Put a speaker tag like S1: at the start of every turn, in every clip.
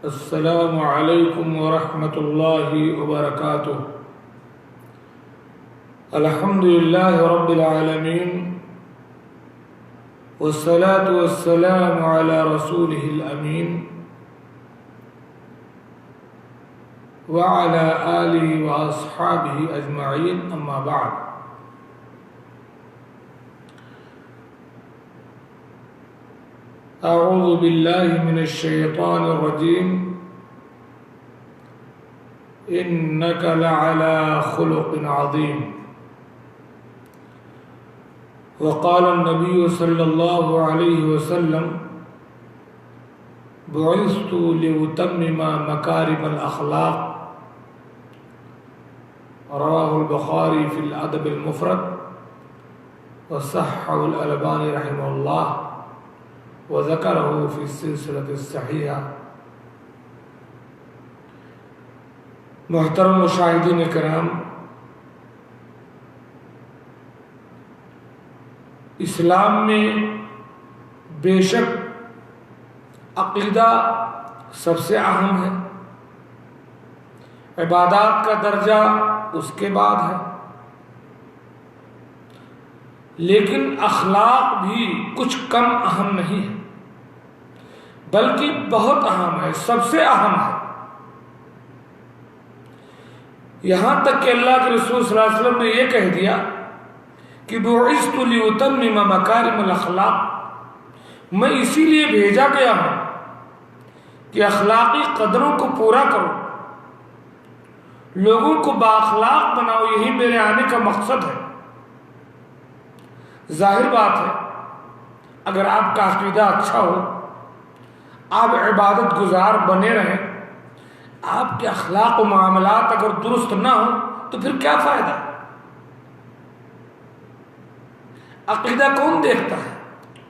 S1: السلام علیکم ورحمۃ اللہ وبرکاتہ۔ الحمد للہ رب العالمین والصلاة والسلام علی رسولہ الامین وعلى آلہ واصحابہ اجمعین، اما بعد۔ اعوذ باللہ من الشیطان الرجیم، انک لعلی خلق عظیم۔ وقال النبی صلی اللہ علیہ وسلم، بعثت لأتمم مکارم الاخلاق، رواہ البخاری فی الادب المفرد وصححہ الالبانی رحمہ اللہ وذکرہ فی السلسلۃ الصحیحہ۔ محترم مشاہدین کرام، اسلام میں بے شک عقیدہ سب سے اہم ہے، عبادات کا درجہ اس کے بعد ہے، لیکن اخلاق بھی کچھ کم اہم نہیں ہے بلکہ بہت اہم ہے، سب سے اہم ہے۔ یہاں تک کہ اللہ کے رسول صلی اللہ علیہ وسلم نے یہ کہہ دیا کہ بعثت لأتمم مکارم الاخلاق، میں اسی لیے بھیجا گیا ہوں کہ اخلاقی قدروں کو پورا کرو، لوگوں کو بااخلاق بناؤ، یہی میرے آنے کا مقصد ہے۔ ظاہر بات ہے، اگر آپ کا عقیدہ اچھا ہو، آپ عبادت گزار بنے رہیں، آپ کے اخلاق و معاملات اگر درست نہ ہوں تو پھر کیا فائدہ؟ عقیدہ کون دیکھتا ہے؟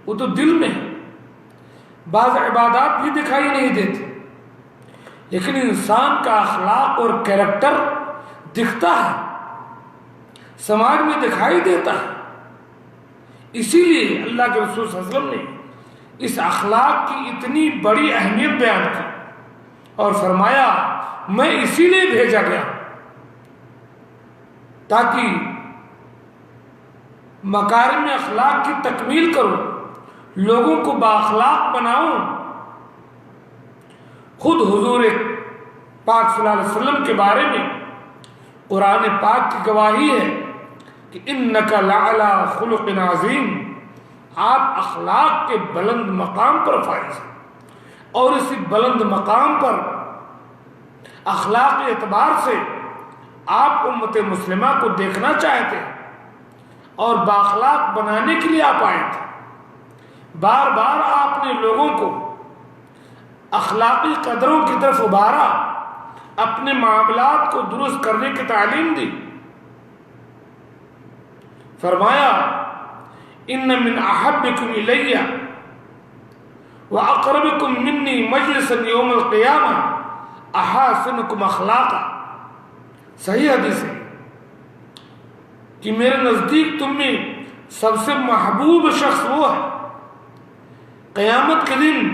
S1: وہ تو دل میں ہے۔ بعض عبادات بھی دکھائی نہیں دیتی، لیکن انسان کا اخلاق اور کیریکٹر دکھتا ہے، سماج میں دکھائی دیتا ہے۔ اسی لیے اللہ کے رسول صلی اللہ علیہ وسلم نے اس اخلاق کی اتنی بڑی اہمیت بیان کی اور فرمایا، میں اسی لیے بھیجا گیا تاکہ مکارم اخلاق کی تکمیل کروں، لوگوں کو بااخلاق بناؤں۔ خود حضور پاک صلی اللہ علیہ وسلم کے بارے میں قرآن پاک کی گواہی ہے کہ انک لعلی خلق عظیم، آپ اخلاق کے بلند مقام پر فائز ہیں، اور اسی بلند مقام پر اخلاق اعتبار سے آپ امت مسلمہ کو دیکھنا چاہتے ہیں اور بااخلاق بنانے کے لیے آپ آئے تھے۔ بار بار آپ نے لوگوں کو اخلاقی قدروں کی طرف ابھارا، اپنے معاملات کو درست کرنے کی تعلیم دی۔ فرمایا، ان من احبکم الی واقربکم منی مجلسا یوم القیامہ احاسنکم اخلاقا۔ صحیح حدیث ہے کہ میرے نزدیک تم میں سب سے محبوب شخص وہ ہے، قیامت کے دن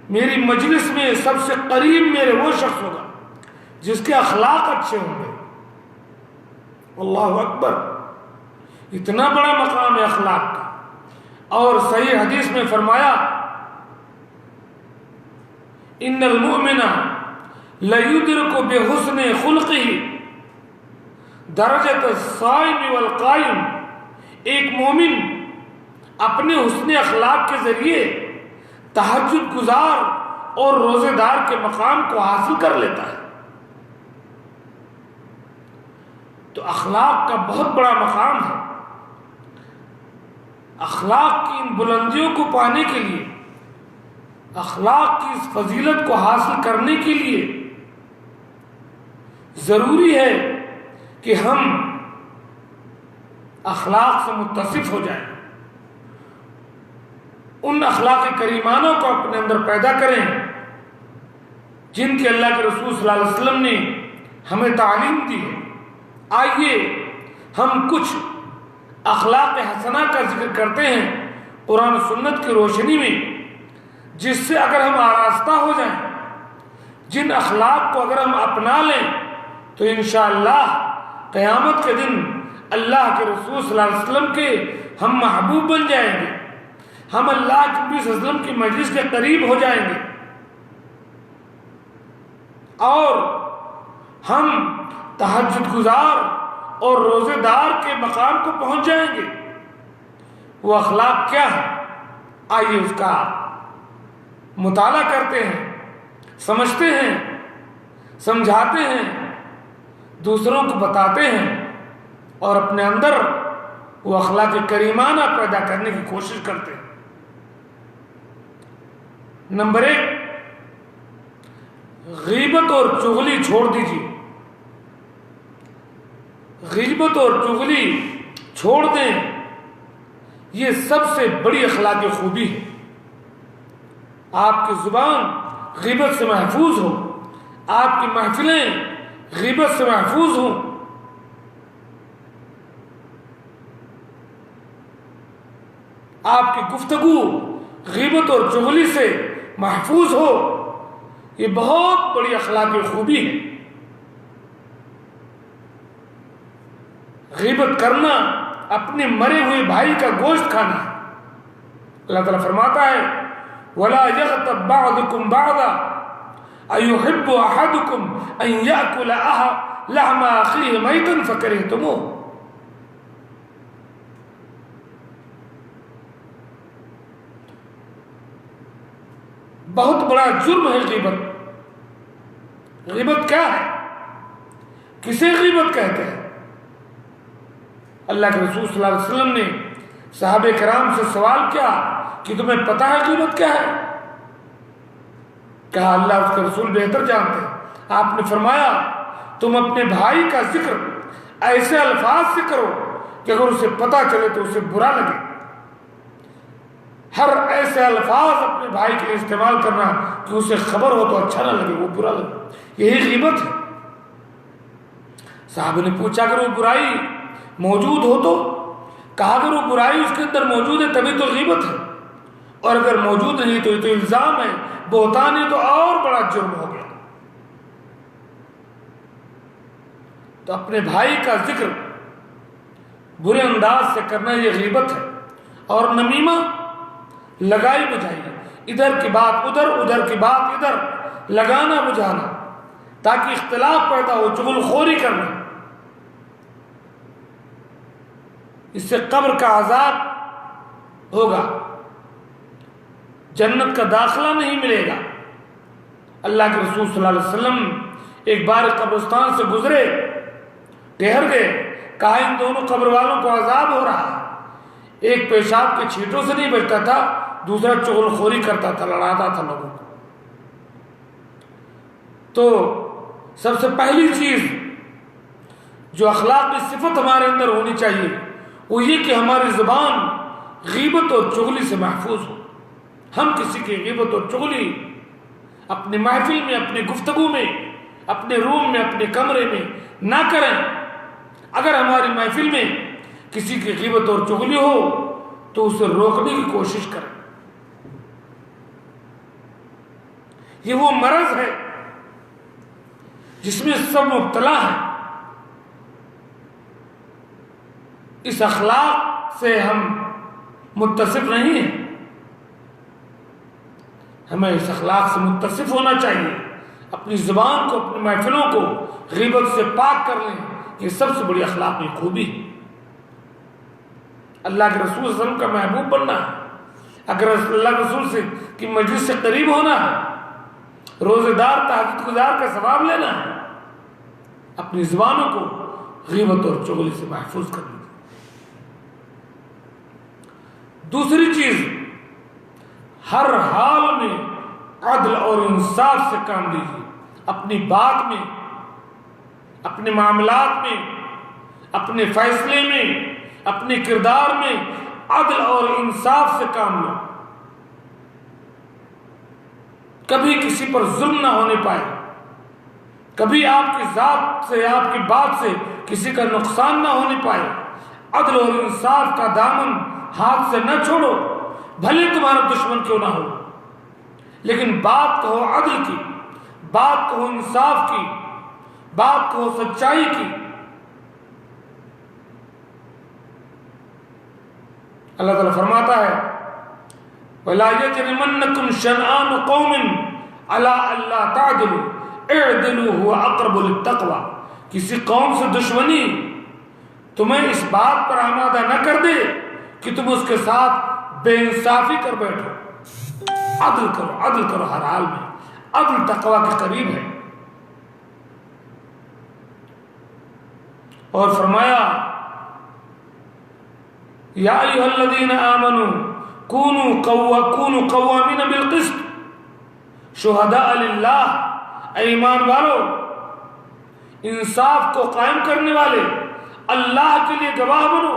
S1: میری مجلس میں سب سے قریب میرے وہ شخص ہوگا جس کے اخلاق اچھے ہوں گے۔ اللہ اکبر، اتنا بڑا مقام ہے اخلاق کا۔ اور صحیح حدیث میں فرمایا، ان المؤمن لیدرک بحسن خلقہ درجۃ الصائم والقائم، ایک مومن اپنے حسن اخلاق کے ذریعے تہجد گزار اور روزے دار کے مقام کو حاصل کر لیتا ہے۔ تو اخلاق کا بہت بڑا مقام ہے۔ اخلاق کی ان بلندیوں کو پانے کے لیے، اخلاق کی اس فضیلت کو حاصل کرنے کے لیے ضروری ہے کہ ہم اخلاق سے متصف ہو جائیں، ان اخلاق کریمانوں کو اپنے اندر پیدا کریں جن کے اللہ کے رسول صلی اللہ علیہ وسلم نے ہمیں تعلیم دی ہے۔ آئیے ہم کچھ اخلاق حسنہ کا ذکر کرتے ہیں قرآن و سنت کی روشنی میں، جس سے اگر ہم آراستہ ہو جائیں، جن اخلاق کو اگر ہم اپنا لیں تو انشاءاللہ قیامت کے دن اللہ کے رسول صلی اللہ علیہ وسلم کے ہم محبوب بن جائیں گے، ہم اللہ کے نبی صلی اللہ علیہ وسلم کی مجلس کے قریب ہو جائیں گے، اور ہم تہجد گزار اور روزے دار کے مقام کو پہنچ جائیں گے۔ وہ اخلاق کیا ہے؟ آئیے اس کا مطالعہ کرتے ہیں، سمجھتے ہیں، سمجھاتے ہیں، دوسروں کو بتاتے ہیں، اور اپنے اندر وہ اخلاق کریمانہ پیدا کرنے کی کوشش کرتے ہیں۔ نمبر 1، غیبت اور چغلی چھوڑ دیجیے۔ غیبت اور چغلی چھوڑ دیں، یہ سب سے بڑی اخلاقی خوبی ہے۔ آپ کی زبان غیبت سے محفوظ ہو، آپ کی محفلیں غیبت سے محفوظ ہوں، آپ کی گفتگو غیبت اور چغلی سے محفوظ ہو، یہ بہت بڑی اخلاقی خوبی ہے۔ غیبت کرنا اپنے مرے ہوئے بھائی کا گوشت کھانا ہے۔ اللہ تعالیٰ فرماتا ہے وَلَا يَغْتَبْ بَعْضُكُمْ بَعْضًا أَيُحِبُّ أَحَدُكُمْ أَن يَأْكُلَ لَحْمَ أَخِيهِ مَيْتًا فَكَرِهْتُمُوهُ۔ بہت بڑا جرم ہے غیبت۔ غیبت کیا ہے؟ کسے غیبت کہتے ہیں؟ اللہ کے رسول صلی اللہ علیہ وسلم نے صحابہ کرام سے سوال کیا کہ تمہیں پتہ ہے غیبت کیا ہے؟ کہا اللہ اس کے رسول بہتر جانتے ہیں۔ آپ نے فرمایا تم اپنے بھائی کا ذکر ایسے الفاظ سے کرو کہ اگر اسے پتہ چلے تو اسے برا لگے۔ ہر ایسے الفاظ اپنے بھائی کے لیے استعمال کرنا کہ اسے خبر ہو تو اچھا نہ لگے، وہ برا لگے، یہی غیبت ہے۔ صحابہ نے پوچھا اگر وہ برائی موجود ہو تو؟ کہا اگر وہ برائی اس کے اندر موجود ہے تبھی تو غیبت ہے، اور اگر موجود نہیں تو یہ تو الزام ہے، بہتان ہے، تو اور بڑا جرم ہو گیا۔ تو اپنے بھائی کا ذکر برے انداز سے کرنا یہ غیبت ہے۔ اور نمیمہ لگائی بجھائی، ادھر کی بات ادھر، ادھر کی بات ادھر، لگانا بجھانا تاکہ اختلاف پیدا ہو، چغل خوری کرنا، اس سے قبر کا عذاب ہوگا، جنت کا داخلہ نہیں ملے گا۔ اللہ کے رسول صلی اللہ علیہ وسلم ایک بار قبرستان سے گزرے، ٹھہر گئے، کہا ان دونوں قبر والوں کو عذاب ہو رہا ہے، ایک پیشاب کے چھینٹوں سے نہیں بچتا تھا، دوسرا چغل خوری کرتا تھا، لڑاتا تھا لوگوں کو۔ تو سب سے پہلی چیز جو اخلاق کی صفت ہمارے اندر ہونی چاہیے وہ یہ کہ ہماری زبان غیبت اور چغلی سے محفوظ ہو۔ ہم کسی کی غیبت اور چغلی اپنی محفل میں، اپنی گفتگو میں، اپنے روم میں، اپنے کمرے میں نہ کریں۔ اگر ہماری محفل میں کسی کی غیبت اور چغلی ہو تو اسے روکنے کی کوشش کریں۔ یہ وہ مرض ہے جس میں سب مبتلا ہیں۔ اس اخلاق سے ہم متصف نہیں ہیں، ہمیں اس اخلاق سے متصف ہونا چاہیے۔ اپنی زبان کو، اپنی محفلوں کو غیبت سے پاک کر لیں، یہ سب سے بڑی اخلاقی خوبی ہے۔ اللہ کے رسول صلی اللہ علیہ وسلم کا محبوب بننا ہے، اگر اللہ کے رسول سے کی مجلس سے قریب ہونا ہے، روزے دار تہجد گزار کا ثواب لینا ہے، اپنی زبانوں کو غیبت اور چغلی سے محفوظ کرنا۔ دوسری چیز، ہر حال میں عدل اور انصاف سے کام لیجیے۔ اپنی بات میں، اپنے معاملات میں، اپنے فیصلے میں، اپنے کردار میں عدل اور انصاف سے کام لو۔ کبھی کسی پر ظلم نہ ہونے پائے، کبھی آپ کی ذات سے، آپ کی بات سے کسی کا نقصان نہ ہونے پائے۔ عدل اور انصاف کا دامن ہاتھ سے نہ چھوڑو، بھلے تمہارا دشمن کیوں نہ ہو، لیکن بات کہو عدل کی، بات کہو انصاف کی، بات کہو سچائی کی۔ اللہ تعالیٰ فرماتا ہے وَلَا يَجْرِمَنَّكُمْ شَنْآنُ قَوْمٍ عَلَىٰ أَلَّا تَعْدِلُوا اعْدِلُوا هُوَ أَقْرَبُ لِلتَّقْوَىٰ۔ کسی قوم سے دشمنی تمہیں اس بات پر آمادہ نہ کر دے کہ تم اس کے ساتھ بے انصافی کر بیٹھو۔ عدل کرو، عدل کرو ہر حال میں، عدل تقوی کے قریب ہے۔ اور فرمایا یا ایھا الذین آمنوا کونوا قوامین بالقسط شہداء للہ۔ اے ایمان والو، انصاف کو قائم کرنے والے، اللہ کے لیے گواہ بنو،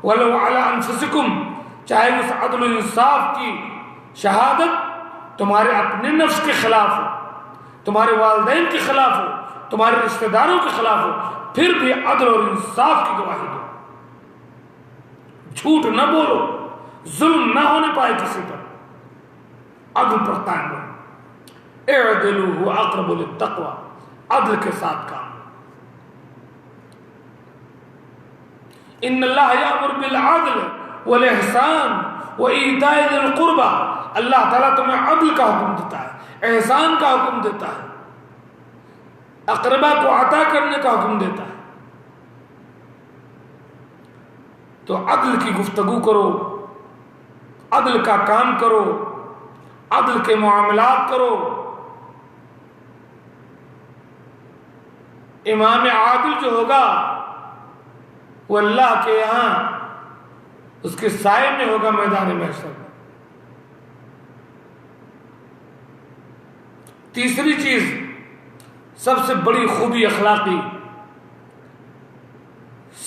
S1: ولو علی انفسکم، چاہے اس عدل و انصاف کی شہادت تمہارے اپنے نفس کے خلاف ہو، تمہارے والدین کے خلاف ہو، تمہارے رشتہ داروں کے خلاف ہو، پھر بھی عدل اور انصاف کی گواہی دو۔ جھوٹ نہ بولو، ظلم نہ ہونے پائے کسی پر، عدل پر قائم رہو۔ اعدلوا هو اقرب للتقوى، عدل کے ساتھ کام۔ ان اللہ یأمر بالعدل والاحسان وایتاء ذی القربى، اللہ تعالیٰ تمہیں عدل کا حکم دیتا ہے، احسان کا حکم دیتا ہے، اقربا کو عطا کرنے کا حکم دیتا ہے۔ تو عدل کی گفتگو کرو، عدل کا کام کرو، عدل کے معاملات کرو۔ امام عادل جو ہوگا وہ اللہ کے یہاں اس کے سائے میں ہوگا میدان محشر میں۔ تیسری چیز، سب سے بڑی خوبی اخلاقی،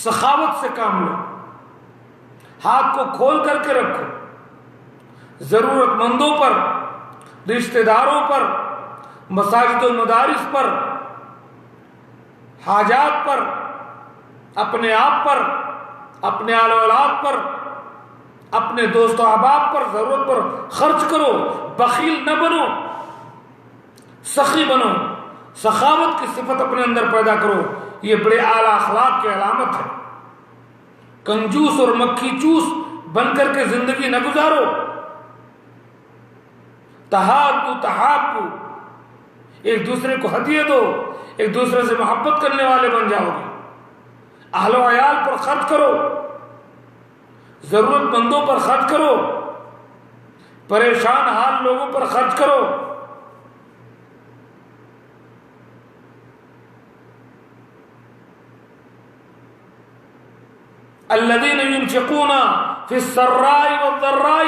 S1: سخاوت سے کام لو، ہاتھ کو کھول کر کے رکھو، ضرورت مندوں پر، رشتہ داروں پر، مساجد و مدارس پر، حاجات پر، اپنے آپ پر، اپنے آل و اولاد پر، اپنے دوست و احباب پر، ضرورت پر خرچ کرو، بخیل نہ بنو، سخی بنو، سخاوت کی صفت اپنے اندر پیدا کرو۔ یہ بڑے اعلیٰ اخلاق کی علامت ہے۔ کنجوس اور مکھی چوس بن کر کے زندگی نہ گزارو۔ تحادوا تحابوا، ایک دوسرے کو ہدیے دو، ایک دوسرے سے محبت کرنے والے بن جاؤ گے۔ اہل و عیال پر خرچ کرو، ضرورت مندوں پر خرچ کرو، پریشان حال لوگوں پر خرچ کرو۔ الذین ينفقون فی السراء والضراء،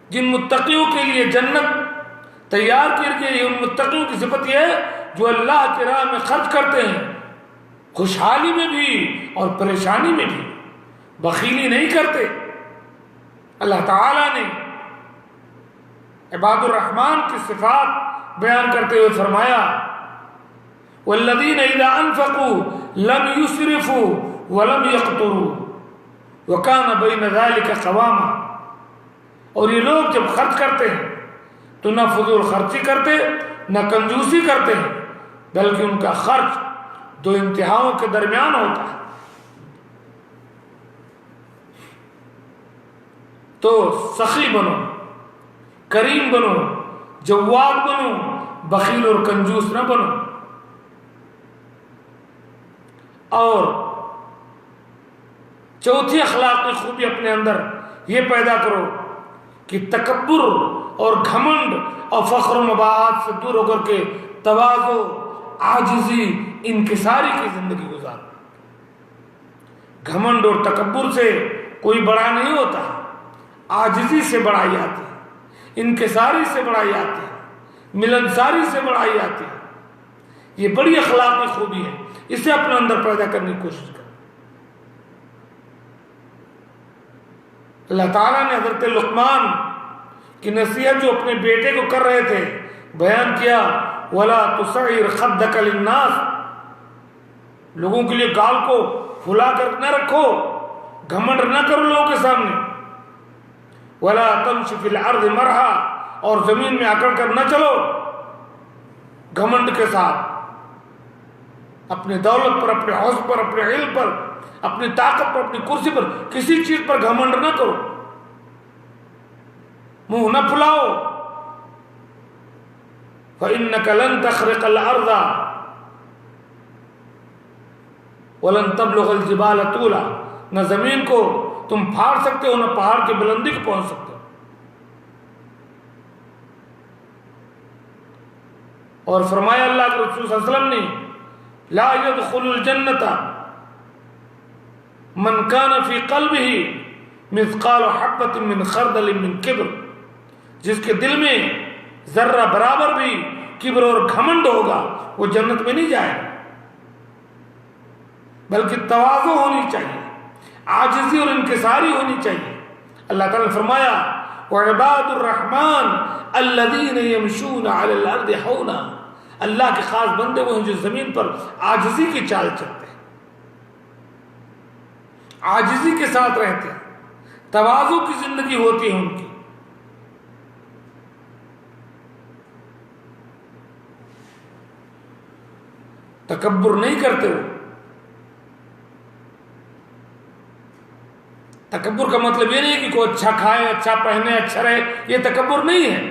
S1: جن متقیوں کے لیے جنت تیار کی گئی ہے، ان متقیوں کی صفت یہ ہے جو اللہ کی راہ میں خرچ کرتے ہیں، خوشحالی میں بھی اور پریشانی میں بھی، بخیلی نہیں کرتے۔ اللہ تعالیٰ نے عباد الرحمن کی صفات بیان کرتے ہوئے فرمایا والذین اذا انفقوا لم یسرفوا ولم یقتروا وکان بین ذلک قواما، اور یہ لوگ جب خرچ کرتے ہیں تو نہ فضول خرچی کرتے، نہ کنجوسی کرتے ہیں، بلکہ ان کا خرچ دو انتہاؤں کے درمیان ہوتا ہے۔ تو سخی بنو، کریم بنو، جواد بنو، بخیل اور کنجوس نہ بنو۔ اور چوتھی اخلاقی خوبی اپنے اندر یہ پیدا کرو کہ تکبر اور گھمنڈ اور فخر و مباحات سے دور ہو کر کے تواضع، عاجزی، انکساری کی زندگی گزارو۔ گھمنڈ اور تکبر سے کوئی بڑا نہیں ہوتا، عاجزی سے بڑائی آتی ہے، انکساری سے بڑائی آتی ہے، ملنساری سے بڑائی آتی ہے۔ یہ بڑی اخلاقی خوبی ہے، اسے اپنے اندر پیدا کرنے کی کوشش کرو۔ اللہ تعالیٰ نے حضرت لقمان کی نصیحت جو اپنے بیٹے کو کر رہے تھے بیان کیا وَلَا تُصَعِّرْ خَدَّكَ لِلنَّاسِ، لوگوں کے لیے گال کو پھلا کر نہ رکھو، گھمنڈ نہ کرو لوگوں کے سامنے، وَلَا تَمْشِ فِي الْأَرْضِ مَرْحًا، اور زمین میں اکڑ کر نہ چلو، گھمنڈ کے ساتھ اپنی دولت پر، اپنے حوصلے پر، اپنے علم پر، اپنی طاقت پر، اپنی کرسی پر، کسی چیز پر گھمنڈ نہ کرو، منہ نہ پھلاؤ۔ فَإِنَّكَ لَن تَخْرِقَ الْأَرْضَ وَلَن تَبْلُغَ الْجِبَالَ طُولًا، نہ زمین کو تم پھاڑ سکتے ہو، نہ پہاڑ کی بلندی کو پہنچ سکتے ہو۔ اور فرمایا اللہ کے رسول صلی اللہ علیہ وسلم نے، لا يدخل الجنة من كان في قلبه مثقال حبة من خردل من کبر، جس کے دل میں ذرہ برابر بھی کبر اور گھمنڈ ہوگا وہ جنت میں نہیں جائے، بلکہ تواضع ہونی چاہیے، عاجزی اور انکساری ہونی چاہیے۔ اللہ تعالیٰ نے فرمایا وعباد الرحمن الذین یمشون علی الارض ہونا، اللہ کے خاص بندے وہ ہیں جو زمین پر عاجزی کی چال چلتے ہیں، عاجزی کے ساتھ رہتے ہیں، تواضع کی زندگی ہوتی ہے ان کی۔ تکبر نہیں کرتے وہ۔ تکبر کا مطلب یہ نہیں کہ کوئی اچھا کھائے، اچھا پہنے، اچھا رہے، یہ تکبر نہیں ہے،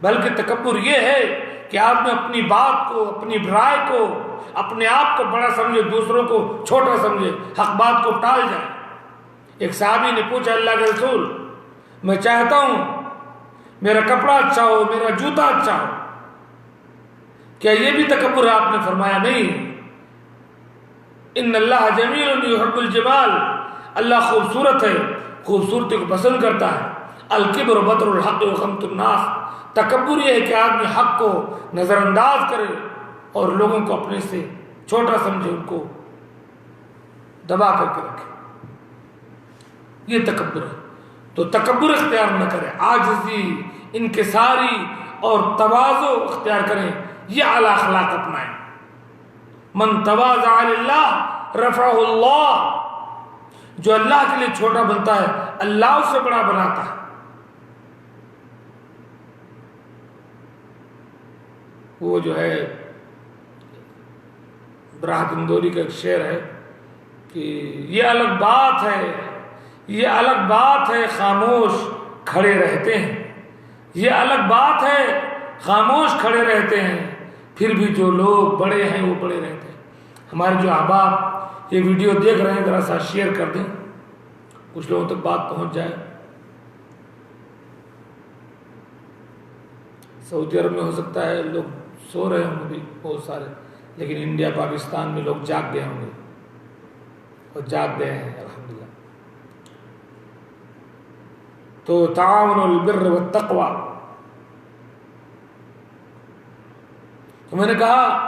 S1: بلکہ تکبر یہ ہے کہ آپ نے اپنی بات کو، اپنی رائے کو، اپنے آپ کو بڑا سمجھے، دوسروں کو چھوٹا سمجھے، حق بات کو ٹال جائے۔ ایک صحابی نے پوچھا اللہ کے رسول، میں چاہتا ہوں میرا کپڑا اچھا ہو، میرا جوتا اچھا ہو، کیا یہ بھی تکبر ہے؟ آپ نے فرمایا نہیں، ان اللہ جمیل یحب الجمال، اللہ خوبصورت ہے، خوبصورتی کو پسند کرتا ہے۔ الکبر بطر الحق وغمط الناس، تکبر یہ ہے کہ آدمی حق کو نظر انداز کرے اور لوگوں کو اپنے سے چھوٹا سمجھے، ان کو دبا کر کے رکھے، یہ تکبر ہے۔ تو تکبر اختیار نہ کریں، عاجزی، انکساری اور تواضع اختیار کریں، یہ اعلی اخلاق اپنائیں۔ من تواضع للہ رفعہ اللہ، جو اللہ کے لیے چھوٹا بنتا ہے اللہ اسے بڑا بناتا ہے۔ وہ جو ہے براہ دندوری کا ایک شعر ہے کہ یہ الگ بات ہے، یہ الگ بات ہے خاموش کھڑے رہتے ہیں، یہ الگ بات ہے خاموش کھڑے رہتے ہیں، پھر بھی جو لوگ بڑے ہیں وہ بڑے رہتے ہیں۔ ہمارے جو احباب یہ ویڈیو دیکھ رہے ہیں ذرا سا شیئر کر دیں، کچھ لوگوں تک بات پہنچ جائے۔ سعودی عرب میں ہو سکتا ہے لوگ سو رہے ہوں گے بہت سارے، لیکن انڈیا پاکستان میں لوگ جاگ گئے ہوں گے، اور جاگ گئے ہیں الحمدللہ۔ تو تعاون البر والتقوی، تو میں نے کہا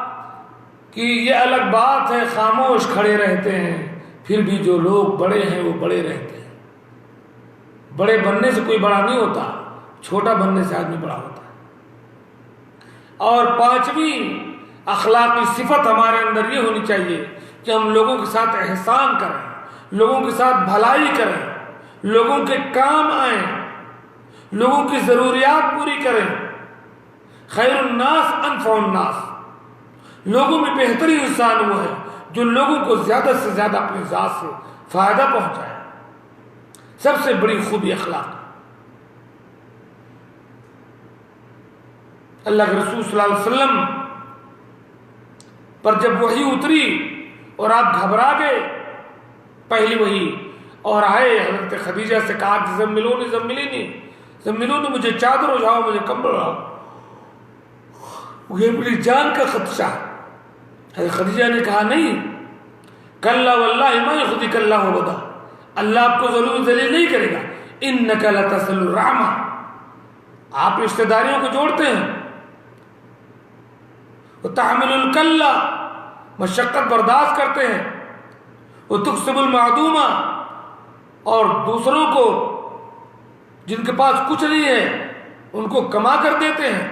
S1: کہ یہ الگ بات ہے خاموش کھڑے رہتے ہیں، پھر بھی جو لوگ بڑے ہیں وہ بڑے رہتے ہیں۔ بڑے بننے سے کوئی بڑا نہیں ہوتا، چھوٹا بننے سے آدمی بڑا ہوتا ہے۔ اور پانچویں اخلاقی صفت ہمارے اندر یہ ہونی چاہیے کہ ہم لوگوں کے ساتھ احسان کریں، لوگوں کے ساتھ بھلائی کریں، لوگوں کے کام آئیں، لوگوں کی ضروریات پوری کریں۔ خیر الناس انفع الناس، لوگوں میں بہترین انسان وہ ہے جو لوگوں کو زیادہ سے زیادہ اپنی ذات سے فائدہ پہنچائے، سب سے بڑی خوبی اخلاق۔ اللہ کے رسول صلی اللہ علیہ وسلم پر جب وحی اتری اور آپ گھبرا گئے، پہلی وحی، اور آئے حضرت خدیجہ سے کہا کہ زملونی زملینی زملونی، مجھے چادر اڑاؤ، مجھے کمبل اڑاؤ، یہ میری جان کا خدشہ ہے۔ حضرت خدیجہ نے کہا نہیں، کلا واللہ ما یخزیک اللہ ابدا، اللہ آپ کو ضرور ذلیل نہیں کرے گا۔ انک لتصل الرحمہ، آپ رشتہ داریوں کو جوڑتے ہیں، وتحمل الکلہ، مشقت برداشت کرتے ہیں، وتکسب المعدومہ، اور دوسروں کو جن کے پاس کچھ نہیں ہے ان کو کما کر دیتے ہیں،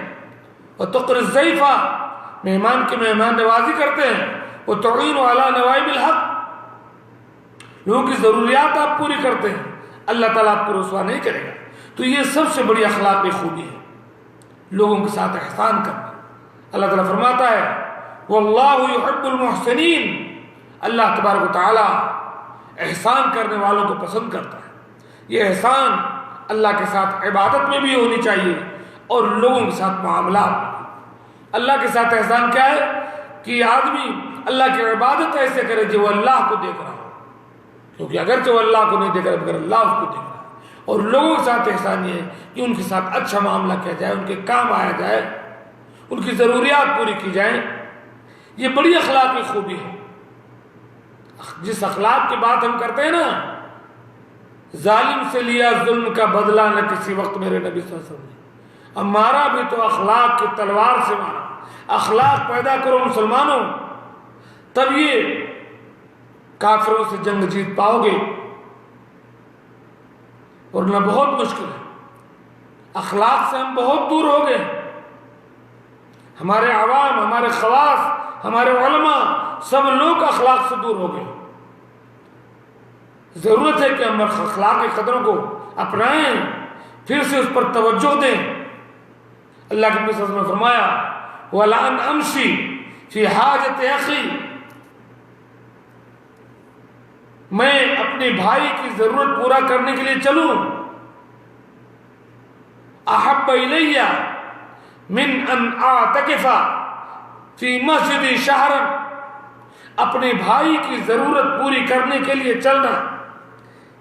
S1: وتقر الضیفہ، مہمان کی مہمان نوازی کرتے ہیں، وتعین علی نوائب الحق، لوگوں کی ضروریات آپ پوری کرتے ہیں، اللہ تعالیٰ آپ کو رسوا نہیں کرے گا۔ تو یہ سب سے بڑی اخلاقی خوبی ہے، لوگوں کے ساتھ احسان کرنا، اللہ تعالیٰ فرماتا ہے واللہ یحب المحسنین، اللہ تبارک و تعالیٰ احسان کرنے والوں کو پسند کرتا ہے۔ یہ احسان اللہ کے ساتھ عبادت میں بھی ہونی چاہیے اور لوگوں کے ساتھ معاملات میں بھی۔ اللہ کے ساتھ احسان کیا ہے کہ آدمی اللہ کی عبادت ایسے کرے جو اللہ کو دیکھ رہا ہو، کیونکہ اگرچہ وہ اللہ کو نہیں دیکھ رہا مگر اللہ اس کو دیکھ رہا ہے۔ اور لوگوں کے ساتھ احسان یہ ہے کہ ان کے ساتھ اچھا معاملہ کیا جائے، ان کے کام آیا جائے، ان کی ضروریات پوری کی جائیں۔ یہ بڑی اخلاقی خوبی ہے۔ جس اخلاق کی بات ہم کرتے ہیں نا، ظالم سے لیا ظلم کا بدلہ نہ کسی وقت میرے نبی صلی اللہ علیہ وسلم نے، اب مارا بھی تو اخلاق کی تلوار سے مارا۔ اخلاق پیدا کرو مسلمانوں، تب یہ کافروں سے جنگ جیت پاؤ گے، ورنہ بہت مشکل ہے۔ اخلاق سے ہم بہت دور ہو گئے، ہمارے عوام، ہمارے خواص، ہمارے علماء سب لوگ اخلاق سے دور ہو گئے۔ ضرورت ہے کہ ہم اخلاق کے قدروں کو اپنائیں، پھر سے اس پر توجہ دیں۔ اللہ کے نبی صلی اللہ علیہ وسلم نے فرمایا وَلَأَنْ أَمْشِي فِي حَاجَةِ أَخِي، میں اپنے بھائی کی ضرورت پورا کرنے کے لیے چلوں، أَحَبَّ إِلَيَّ مِنْ أَنْ أَعْتَكِفَ فِي مَسْجِدِ شَهْرًا، اپنے بھائی کی ضرورت پوری کرنے کے لیے چلنا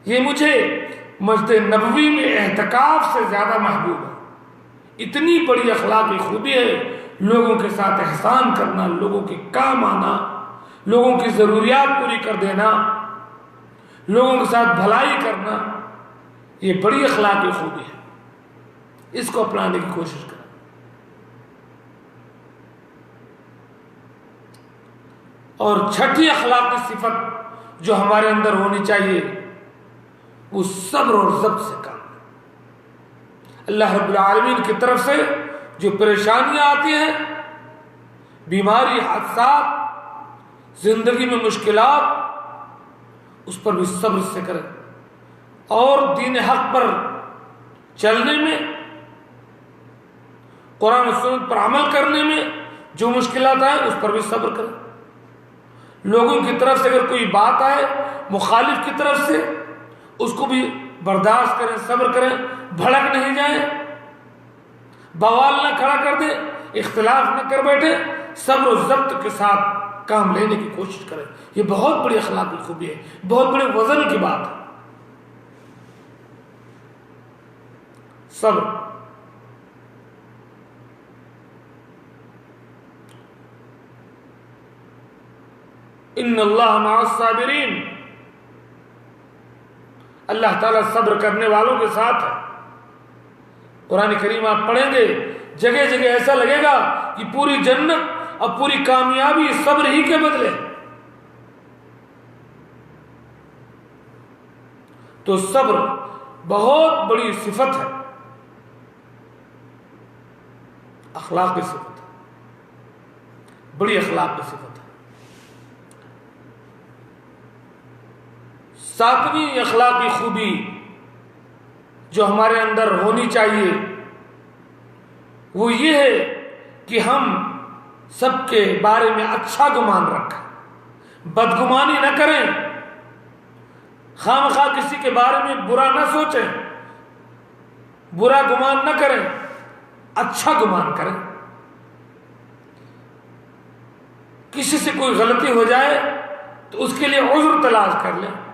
S1: یہ مجھے مسجد نبوی میں اعتکاف سے زیادہ محبوب ہے۔ اتنی بڑی اخلاقی خوبی ہے لوگوں کے ساتھ احسان کرنا، لوگوں کے کام آنا، لوگوں کی ضروریات پوری کر دینا، لوگوں کے ساتھ بھلائی کرنا، یہ بڑی اخلاقی خوبی ہے۔ اس کو اپنانے کی کوشش کریں۔ اور چھٹی اخلاقی صفت جو ہمارے اندر ہونی چاہیے وہ صبر اور ضبط سے کام ہے۔ اللہ رب العالمین کی طرف سے جو پریشانیاں آتی ہیں، بیماری، حادثات، زندگی میں مشکلات، اس پر بھی صبر سے کریں، اور دین حق پر چلنے میں، قرآن و سنت پر عمل کرنے میں جو مشکلات آئیں اس پر بھی صبر کریں۔ لوگوں کی طرف سے اگر کوئی بات آئے مخالف کی طرف سے، اس کو بھی برداشت کریں، صبر کریں، بھڑک نہیں جائیں، بوال نہ کھڑا کر دیں، اختلاف نہ کر بیٹھے، صبر و ضبط کے ساتھ کام لینے کی کوشش کریں۔ یہ بہت بڑی اخلاقی خوبی ہے، بہت بڑے وزن کی بات ہے۔ صبر۔ ان اللہ مع الصابرین، اللہ تعالیٰ صبر کرنے والوں کے ساتھ ہے۔ قرآن کریم آپ پڑھیں گے، جگہ جگہ ایسا لگے گا کہ پوری جنت اور پوری کامیابی صبر ہی کے بدلے۔ تو صبر بہت بڑی صفت ہے، اخلاقی صفت ہے، بڑی اخلاقی صفت ہے۔ ساتویں اخلاقی خوبی جو ہمارے اندر ہونی چاہیے وہ یہ ہے کہ ہم سب کے بارے میں اچھا گمان رکھیں، بدگمانی نہ کریں، خواہ کسی کے بارے میں برا نہ سوچیں، برا گمان نہ کریں، اچھا گمان کریں۔ کسی سے کوئی غلطی ہو جائے تو اس کے لیے عذر تلاش کر لیں۔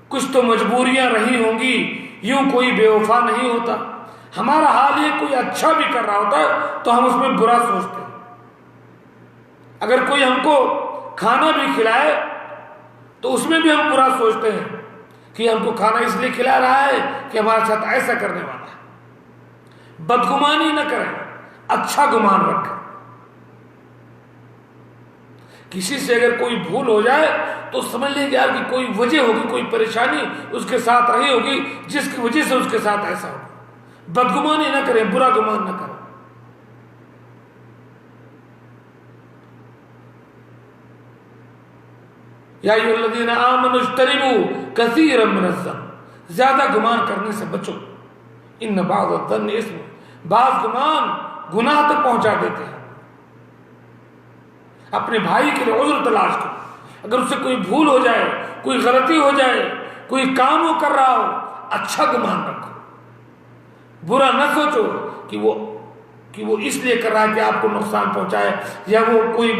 S1: کچھ تو مجبوریاں رہی ہوں گی، یوں کوئی بے وفا نہیں ہوتا۔ ہمارا حال یہ کوئی اچھا بھی کر رہا ہوتا ہے تو ہم اس میں برا سوچتے ہیں۔ اگر کوئی ہم کو کھانا بھی کھلائے تو اس میں بھی ہم برا سوچتے ہیں کہ ہم کو کھانا اس لیے کھلا رہا ہے کہ ہمارے ساتھ ایسا کرنے والا ہے۔ بدگمانی نہ کریں، اچھا گمان رکھیں۔ کسی سے اگر کوئی بھول ہو جائے تو سمجھ لیں گے کہ کوئی وجہ ہوگی، کوئی پریشانی اس کے ساتھ رہی ہوگی جس کی وجہ سے اس کے ساتھ ایسا ہوگا۔ بدگمانی نہ کریں، برا گمان نہ کریں۔ یا ایھا الذین آمنوا اجتنبوا کثیرا من الظن، زیادہ گمان کرنے سے بچو، ان بعض الظن اثم، بعض گمان گناہ تک پہنچا دیتے ہیں. اپنے بھائی کے لیے عذر تلاش کرو. اگر اس سے کوئی بھول ہو جائے, کوئی غلطی ہو جائے, کوئی کام وہ کر رہا ہو, اچھا گمان رکھو, برا نہ سوچو کہ وہ اس لیے کر رہا ہے کہ آپ کو نقصان پہنچائے, یا وہ کوئی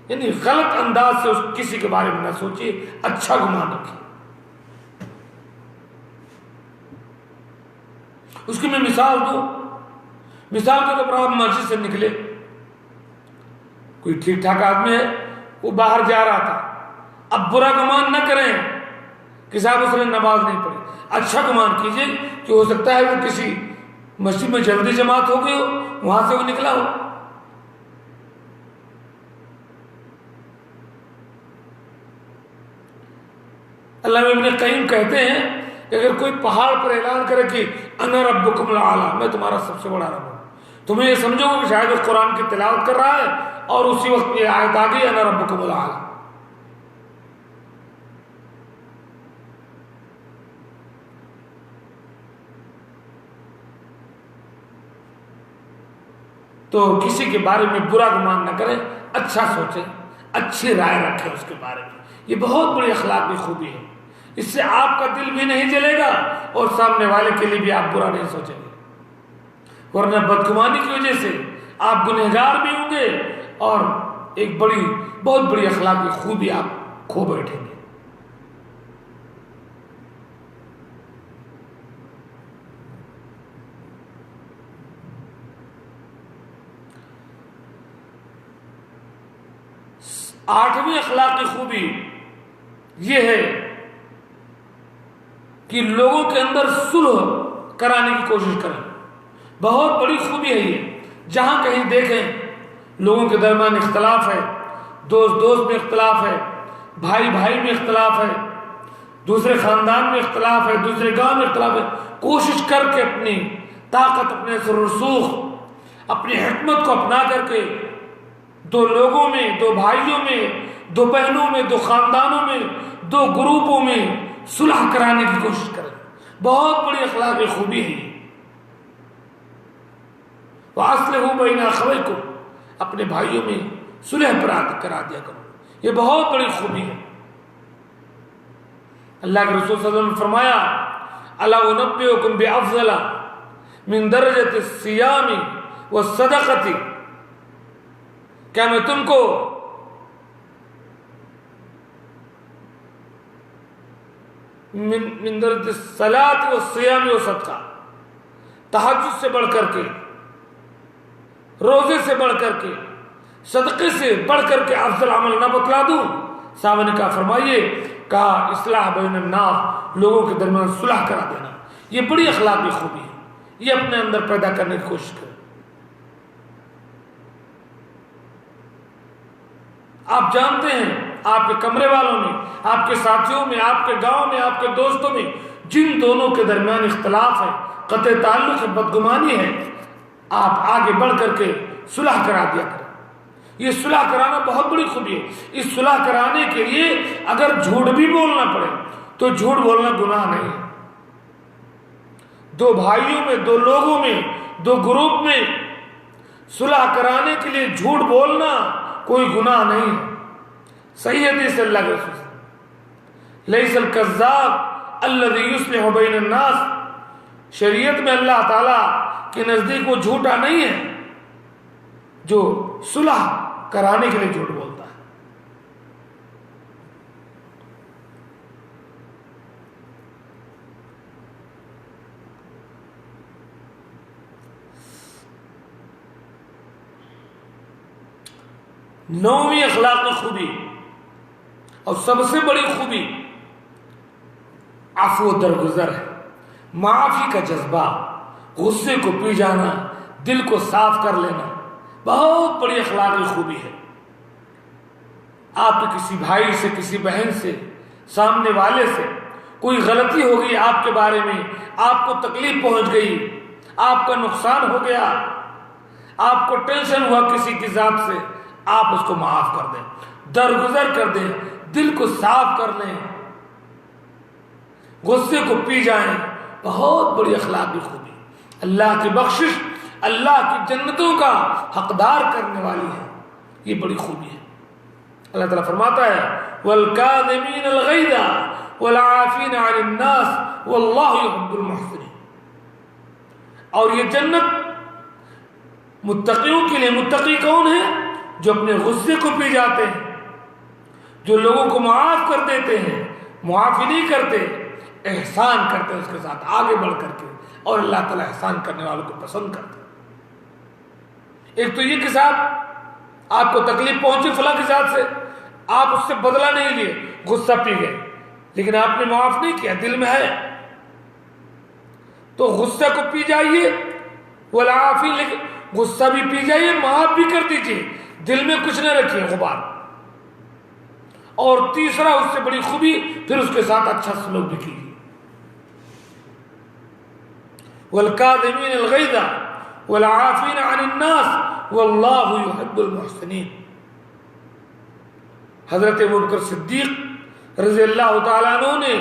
S1: یعنی غلط انداز سے کسی کے بارے میں نہ سوچیے, اچھا گمان رکھیے. اس کی میں مثال دوں. مثال کے طور پر آپ مسجد سے نکلے, کوئی ٹھیک ٹھاک آدمی ہے, وہ باہر جا رہا تھا. اب برا گمان نہ کریں کہ صاحب اس نے نماز نہیں پڑھی. اچھا گمان کیجئے کہ ہو سکتا ہے وہ کسی مسجد میں جلدی جماعت ہو گئی ہو, وہاں سے وہ نکلا ہو. علامہ ابن قیم کہتے ہیں کہ اگر کوئی پہاڑ پر اعلان کرے کہ انا ربکم الاعلی, میں تمہارا سب سے بڑا رب ہوں, تمہیں یہ سمجھو کہ شاید وہ قرآن کی تلاوت کر رہا ہے اور اسی وقت یہ آیت آ گئی انا ربکم الاعلی. تو کسی کے بارے میں برا گمان نہ کریں, اچھا سوچیں, اچھی رائے رکھیں اس کے بارے میں. یہ بہت بڑی اخلاقی خوبی ہے. اس سے آپ کا دل بھی نہیں جلے گا اور سامنے والے کے لیے بھی آپ برا نہیں سوچیں گے. ورنہ بدگمانی کی وجہ سے آپ گنہگار بھی ہوں گے اور ایک بہت بڑی اخلاقی خوبی آپ کھو بیٹھیں گے. آٹھویں اخلاقی خوبی یہ ہے کہ لوگوں کے اندر صلح کرانے کی کوشش کریں. بہت بڑی خوبی ہے یہ. جہاں کہیں دیکھیں لوگوں کے درمیان اختلاف ہے, دوست میں اختلاف ہے, بھائی میں اختلاف ہے, دوسرے خاندان میں اختلاف ہے, دوسرے گاؤں میں اختلاف ہے, کوشش کر کے اپنی طاقت, اپنے اثر و رسوخ, اپنی حکمت کو اپنا کر کے دو لوگوں میں, دو بھائیوں میں, دو بہنوں میں, دو خاندانوں میں, دو گروپوں میں صلح کرانے کی کوشش کریں. بہت بڑی اخلاقی خوبی ہے. وَأَصْلِحُوا بَيْنَ أَخَوَيْكُمْ, اپنے بھائیوں میں صلح کرا دیا کرو. یہ بہت بڑی خوبی ہے. اللہ کے رسول صلی اللہ علیہ وسلم نے فرمایا أَلَا أُنَبِّئُكُمْ بِأَفْضَلَ مِنْ دَرَجَةِ الصِّيَامِ وَالصَّدَقَةِ, کیا میں تم کو من درجۃ الصلاۃ والصیام والصدقہ, تہجد سے بڑھ کر کے, روزے سے بڑھ کر کے, صدقے سے بڑھ کر کے افضل عمل نہ بتلا دوں؟ صحابہ نے کہا فرمائیے, کہا اصلاح بین الناس, لوگوں کے درمیان صلح کرا دینا. یہ بڑی اخلاقی خوبی ہے. یہ اپنے اندر پیدا کرنے کی کوشش کریں. آپ جانتے ہیں آپ کے کمرے والوں میں, آپ کے ساتھیوں میں, آپ کے گاؤں میں, آپ کے دوستوں میں جن دونوں کے درمیان اختلاف ہے, قطع تعلق ہے, بدگمانی ہے, آپ آگے بڑھ کر کے صلح کرا دیا کریں. یہ صلح کرانا بہت بڑی خوبی ہے. اس صلح کرانے کے لیے اگر جھوٹ بھی بولنا پڑے تو جھوٹ بولنا گناہ نہیں ہے. دو بھائیوں میں, دو لوگوں میں, دو گروپ میں صلح کرانے کے لیے جھوٹ بولنا کوئی گناہ نہیں ہے. صحیح حدیث اللہ کے رسول لیس الکذاب الذی یصلح بین الناس, شریعت میں اللہ تعالیٰ کے نزدیک وہ جھوٹا نہیں ہے جو صلح کرانے کے لیے جھوٹ بولتا ہے. نویں اخلاقی خوبی اور سب سے بڑی خوبی عفو و درگزر ہے. معافی کا جذبہ, غصے کو پی جانا, دل کو صاف کر لینا, بہت بڑی اخلاقی خوبی ہے. آپ کے کسی بھائی سے, کسی بہن سے, سامنے والے سے کوئی غلطی ہو گئی آپ کے بارے میں, آپ کو تکلیف پہنچ گئی, آپ کا نقصان ہو گیا, آپ کو ٹینشن ہوا کسی کی ذات سے, آپ اس کو معاف کر دیں, درگزر کر دیں, دل کو صاف کر لیں, غصے کو پی جائیں. بہت بڑی اخلاقی خوبی. اللہ کی بخشش اللہ کی جنتوں کا حقدار کرنے والی ہے. یہ بڑی خوبی ہے. اللہ تعالیٰ فرماتا ہے وَالْكَاظِمِينَ الْغَيْظَ وَالْعَافِينَ عَنِ النَّاسِ وَاللَّهُ يُحِبُّ الْمُحْسِنِينَ. اور یہ جنت متقیوں کے لیے. متقی کون ہے؟ جو اپنے غصے کو پی جاتے ہیں، جو لوگوں کو معاف کر دیتے ہیں، معافی نہیں کرتے، احسان کرتے ہیں اس کے ساتھ آگے بڑھ کر کے. اور اللہ تعالیٰ احسان کرنے والوں کو پسند کرتے ہیں. ایک تو یہ کہ صاحب آپ کو تکلیف پہنچی فلاں کے ساتھ سے، آپ اس سے بدلہ نہیں لیے، غصہ پی گئے، لیکن آپ نے معاف نہیں کیا، دل میں ہے تو غصہ کو پی جائیے. والعافین، لیکن غصہ بھی پی جائیے، معاف بھی کر دیجیے، دل میں کچھ نہ رکھیے غبار. اور تیسرا اس سے بڑی خوبی، پھر اس کے ساتھ اچھا سلوک بھی کیجیے. والکاظمین الغیظ والعافین عن الناس واللہ یحب المحسنین. حضرت ابوبکر صدیق رضی اللہ تعالیٰ عنہ نے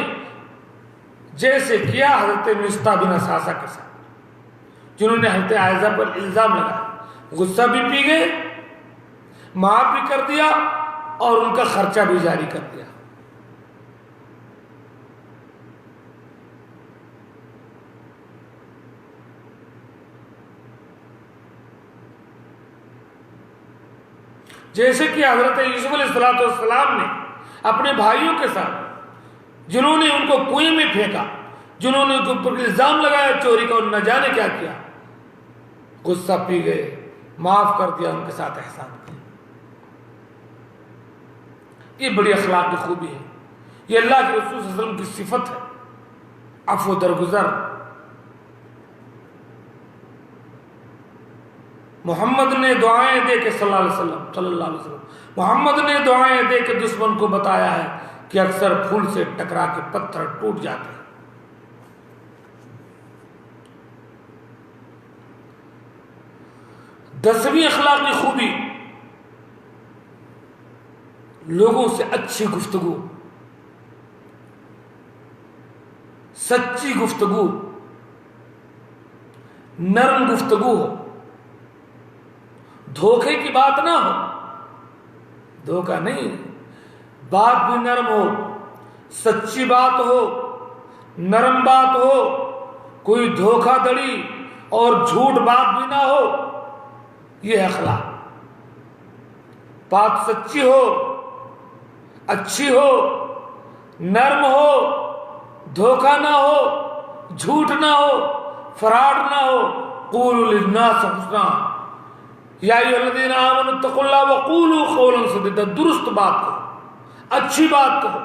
S1: جیسے کیا حضرت مصطح بن اساسہ کے ساتھ، جنہوں نے حضرت عائشہ پر الزام لگایا، غصہ بھی پی گئے، معاف بھی کر دیا اور ان کا خرچہ بھی جاری کر دیا. جیسے کہ حضرت یوسف علیہ السلام نے اپنے بھائیوں کے ساتھ، جنہوں نے ان کو کنویں میں پھینکا، جنہوں نے ان کو اوپر الزام لگایا چوری کا، اور نہ جانے کیا کیا، غصہ پی گئے، معاف کر دیا، ان کے ساتھ احسان کیا. یہ بڑی اخلاق کی خوبی ہے. یہ اللہ کے رسول صلی اللہ علیہ وسلم کی صفت ہے، عفو درگزر. محمد نے دعائیں دے کے صلی اللہ علیہ وسلم محمد نے دعائیں دے کے دشمن کو بتایا ہے کہ اکثر پھول سے ٹکرا کے پتھر ٹوٹ جاتے ہیں. دسویں اخلاقی خوبی، لوگوں سے اچھی گفتگو، سچی گفتگو، نرم گفتگو ہو، دھوکے کی بات نہ ہو. دھوکہ نہیں، بات بھی نرم ہو، سچی بات ہو، نرم بات ہو، کوئی دھوکہ دڑی اور جھوٹ بات بھی نہ ہو. یہ اخلاق. بات سچی ہو، اچھی ہو، نرم ہو، دھوکہ نہ ہو، جھوٹ نہ ہو، فراڈ نہ ہو. قولوا للناس حسنا یا ایھا الذین آمنوا اتقوا اللہ وقولوا قولا سدیدا. درست بات کرو، اچھی بات کرو،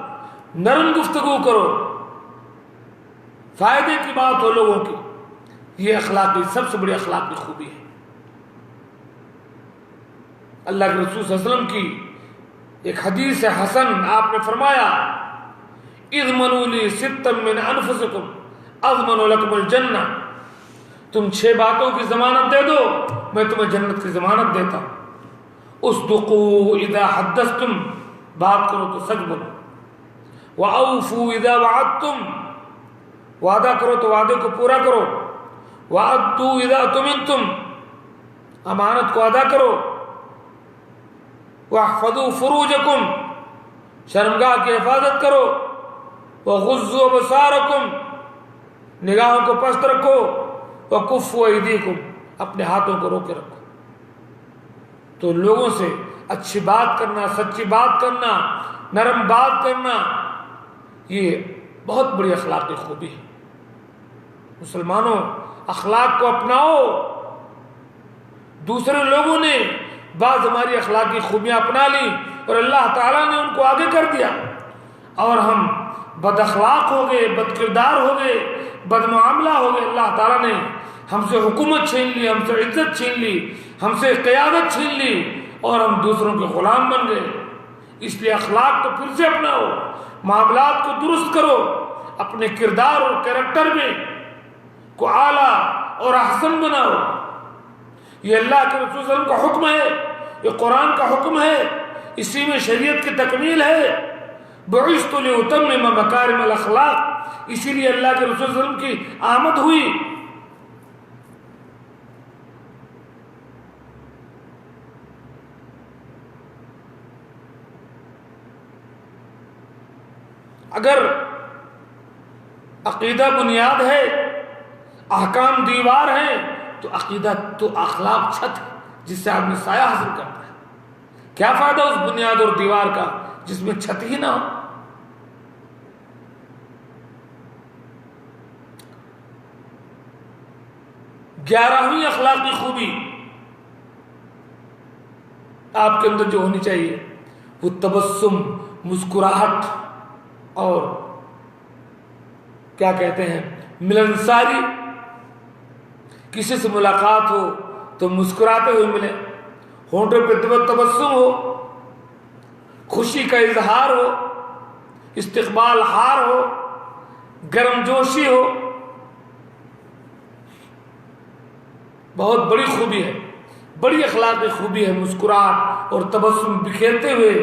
S1: نرم گفتگو کرو، فائدے کی بات ہو لوگوں کی. یہ اخلاقی سب سے بڑی اخلاقی خوبی ہے. اللہ کے رسول صلی اللہ علیہ وسلم کی ایک حدیث حسن، آپ نے فرمایا اضمنوا لی ستا من انفسکم اضمن لکم الجنہ. تم 6 باتوں کی ضمانت دے دو، میں تمہیں جنت کی ضمانت دیتا ہوں. اصدقوا اذا حدثتم، بات کرو تو سچ بولو. واوفوا اذا وعدتم، وعدہ کرو تو وعدے کو پورا کرو. وعدوا اذا اؤتمنتم، امانت کو ادا کرو. واحفظوا فروجکم، شرمگاہ کی حفاظت کرو. وغضوا ابصارکم، نگاہوں کو پست رکھو. وکفوا ایدیکم، اپنے ہاتھوں کو روکے رکھو. تو لوگوں سے اچھی بات کرنا، سچی بات کرنا، نرم بات کرنا، یہ بہت بڑی اخلاقی خوبی ہے. مسلمانوں، اخلاق کو اپناؤ. دوسرے لوگوں نے بعض ہماری اخلاقی خوبیاں اپنا لی اور اللہ تعالیٰ نے ان کو آگے کر دیا، اور ہم بد اخلاق ہو گئے، بد کردار ہو گئے، بد معاملہ ہو گئے. اللہ تعالیٰ نے ہم سے حکومت چھین لی، ہم سے عزت چھین لی، ہم سے قیادت چھین لی، اور ہم دوسروں کے غلام بن گئے. اس لیے اخلاق کو پھر سے اپناؤ، معاملات کو درست کرو، اپنے کردار اور کیریکٹر میں کو اعلیٰ اور احسن بناؤ. یہ اللہ کے رسول صلی اللہ علیہ وسلم کا حکم ہے، یہ قرآن کا حکم ہے، اسی میں شریعت کی تکمیل ہے. بعثت لأتمم مکارم الاخلاق، اسی لیے اللہ کے رسول صلی اللہ علیہ وسلم کی آمد ہوئی. اگر عقیدہ بنیاد ہے، احکام دیوار ہیں، تو عقیدہ تو اخلاق چھت ہے جس سے آدمی سایہ حاصل کرتا ہے۔ کیا فائدہ اس بنیاد اور دیوار کا جس میں چھت ہی نہ ہو؟ گیارہویں اخلاقی خوبی آپ کے اندر جو ہونی چاہیے وہ تبسم، مسکراہٹ، اور کیا کہتے ہیں ملنساری۔ کسی سے ملاقات ہو تو مسکراتے ہوئے ملے، ہونٹوں پہ تبسم ہو، خوشی کا اظہار ہو، استقبال ہار ہو، گرم جوشی ہو۔ بہت بڑی خوبی ہے، بڑی اخلاقی خوبی ہے مسکراہٹ اور تبسم بکھیرتے ہوئے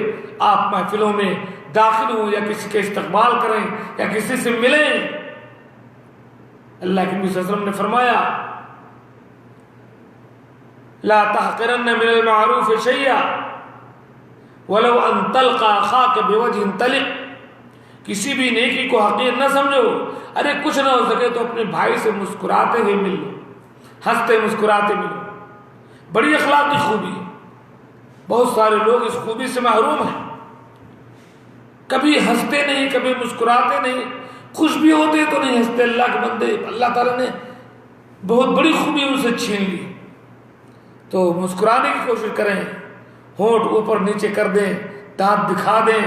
S1: آپ محفلوں میں داخل ہوں، یا کسی کا استقبال کریں، یا کسی سے ملیں۔ اللہ کے نبی صلی اللہ علیہ وسلم نے فرمایا لا تحقرن من المعروف شیئا ولو ان تلقى اخاك بوجه طلق، کسی بھی نیکی کو حقیر نہ سمجھو، ارے کچھ نہ ہو سکے تو اپنے بھائی سے مسکراتے ہوئے مل لو، ہنستے مسکراتے ملو۔ بڑی اخلاقی خوبی ہے، بہت سارے لوگ اس خوبی سے محروم ہیں، کبھی ہنستے نہیں، کبھی مسکراتے نہیں، خوش بھی ہوتے تو نہیں ہنستے۔ اللہ کے بندے، اللہ تعالیٰ نے بہت بڑی خوبی ان سے چھین لی، تو مسکرانے کی کوشش کریں، ہونٹ اوپر نیچے کر دیں، دانت دکھا دیں،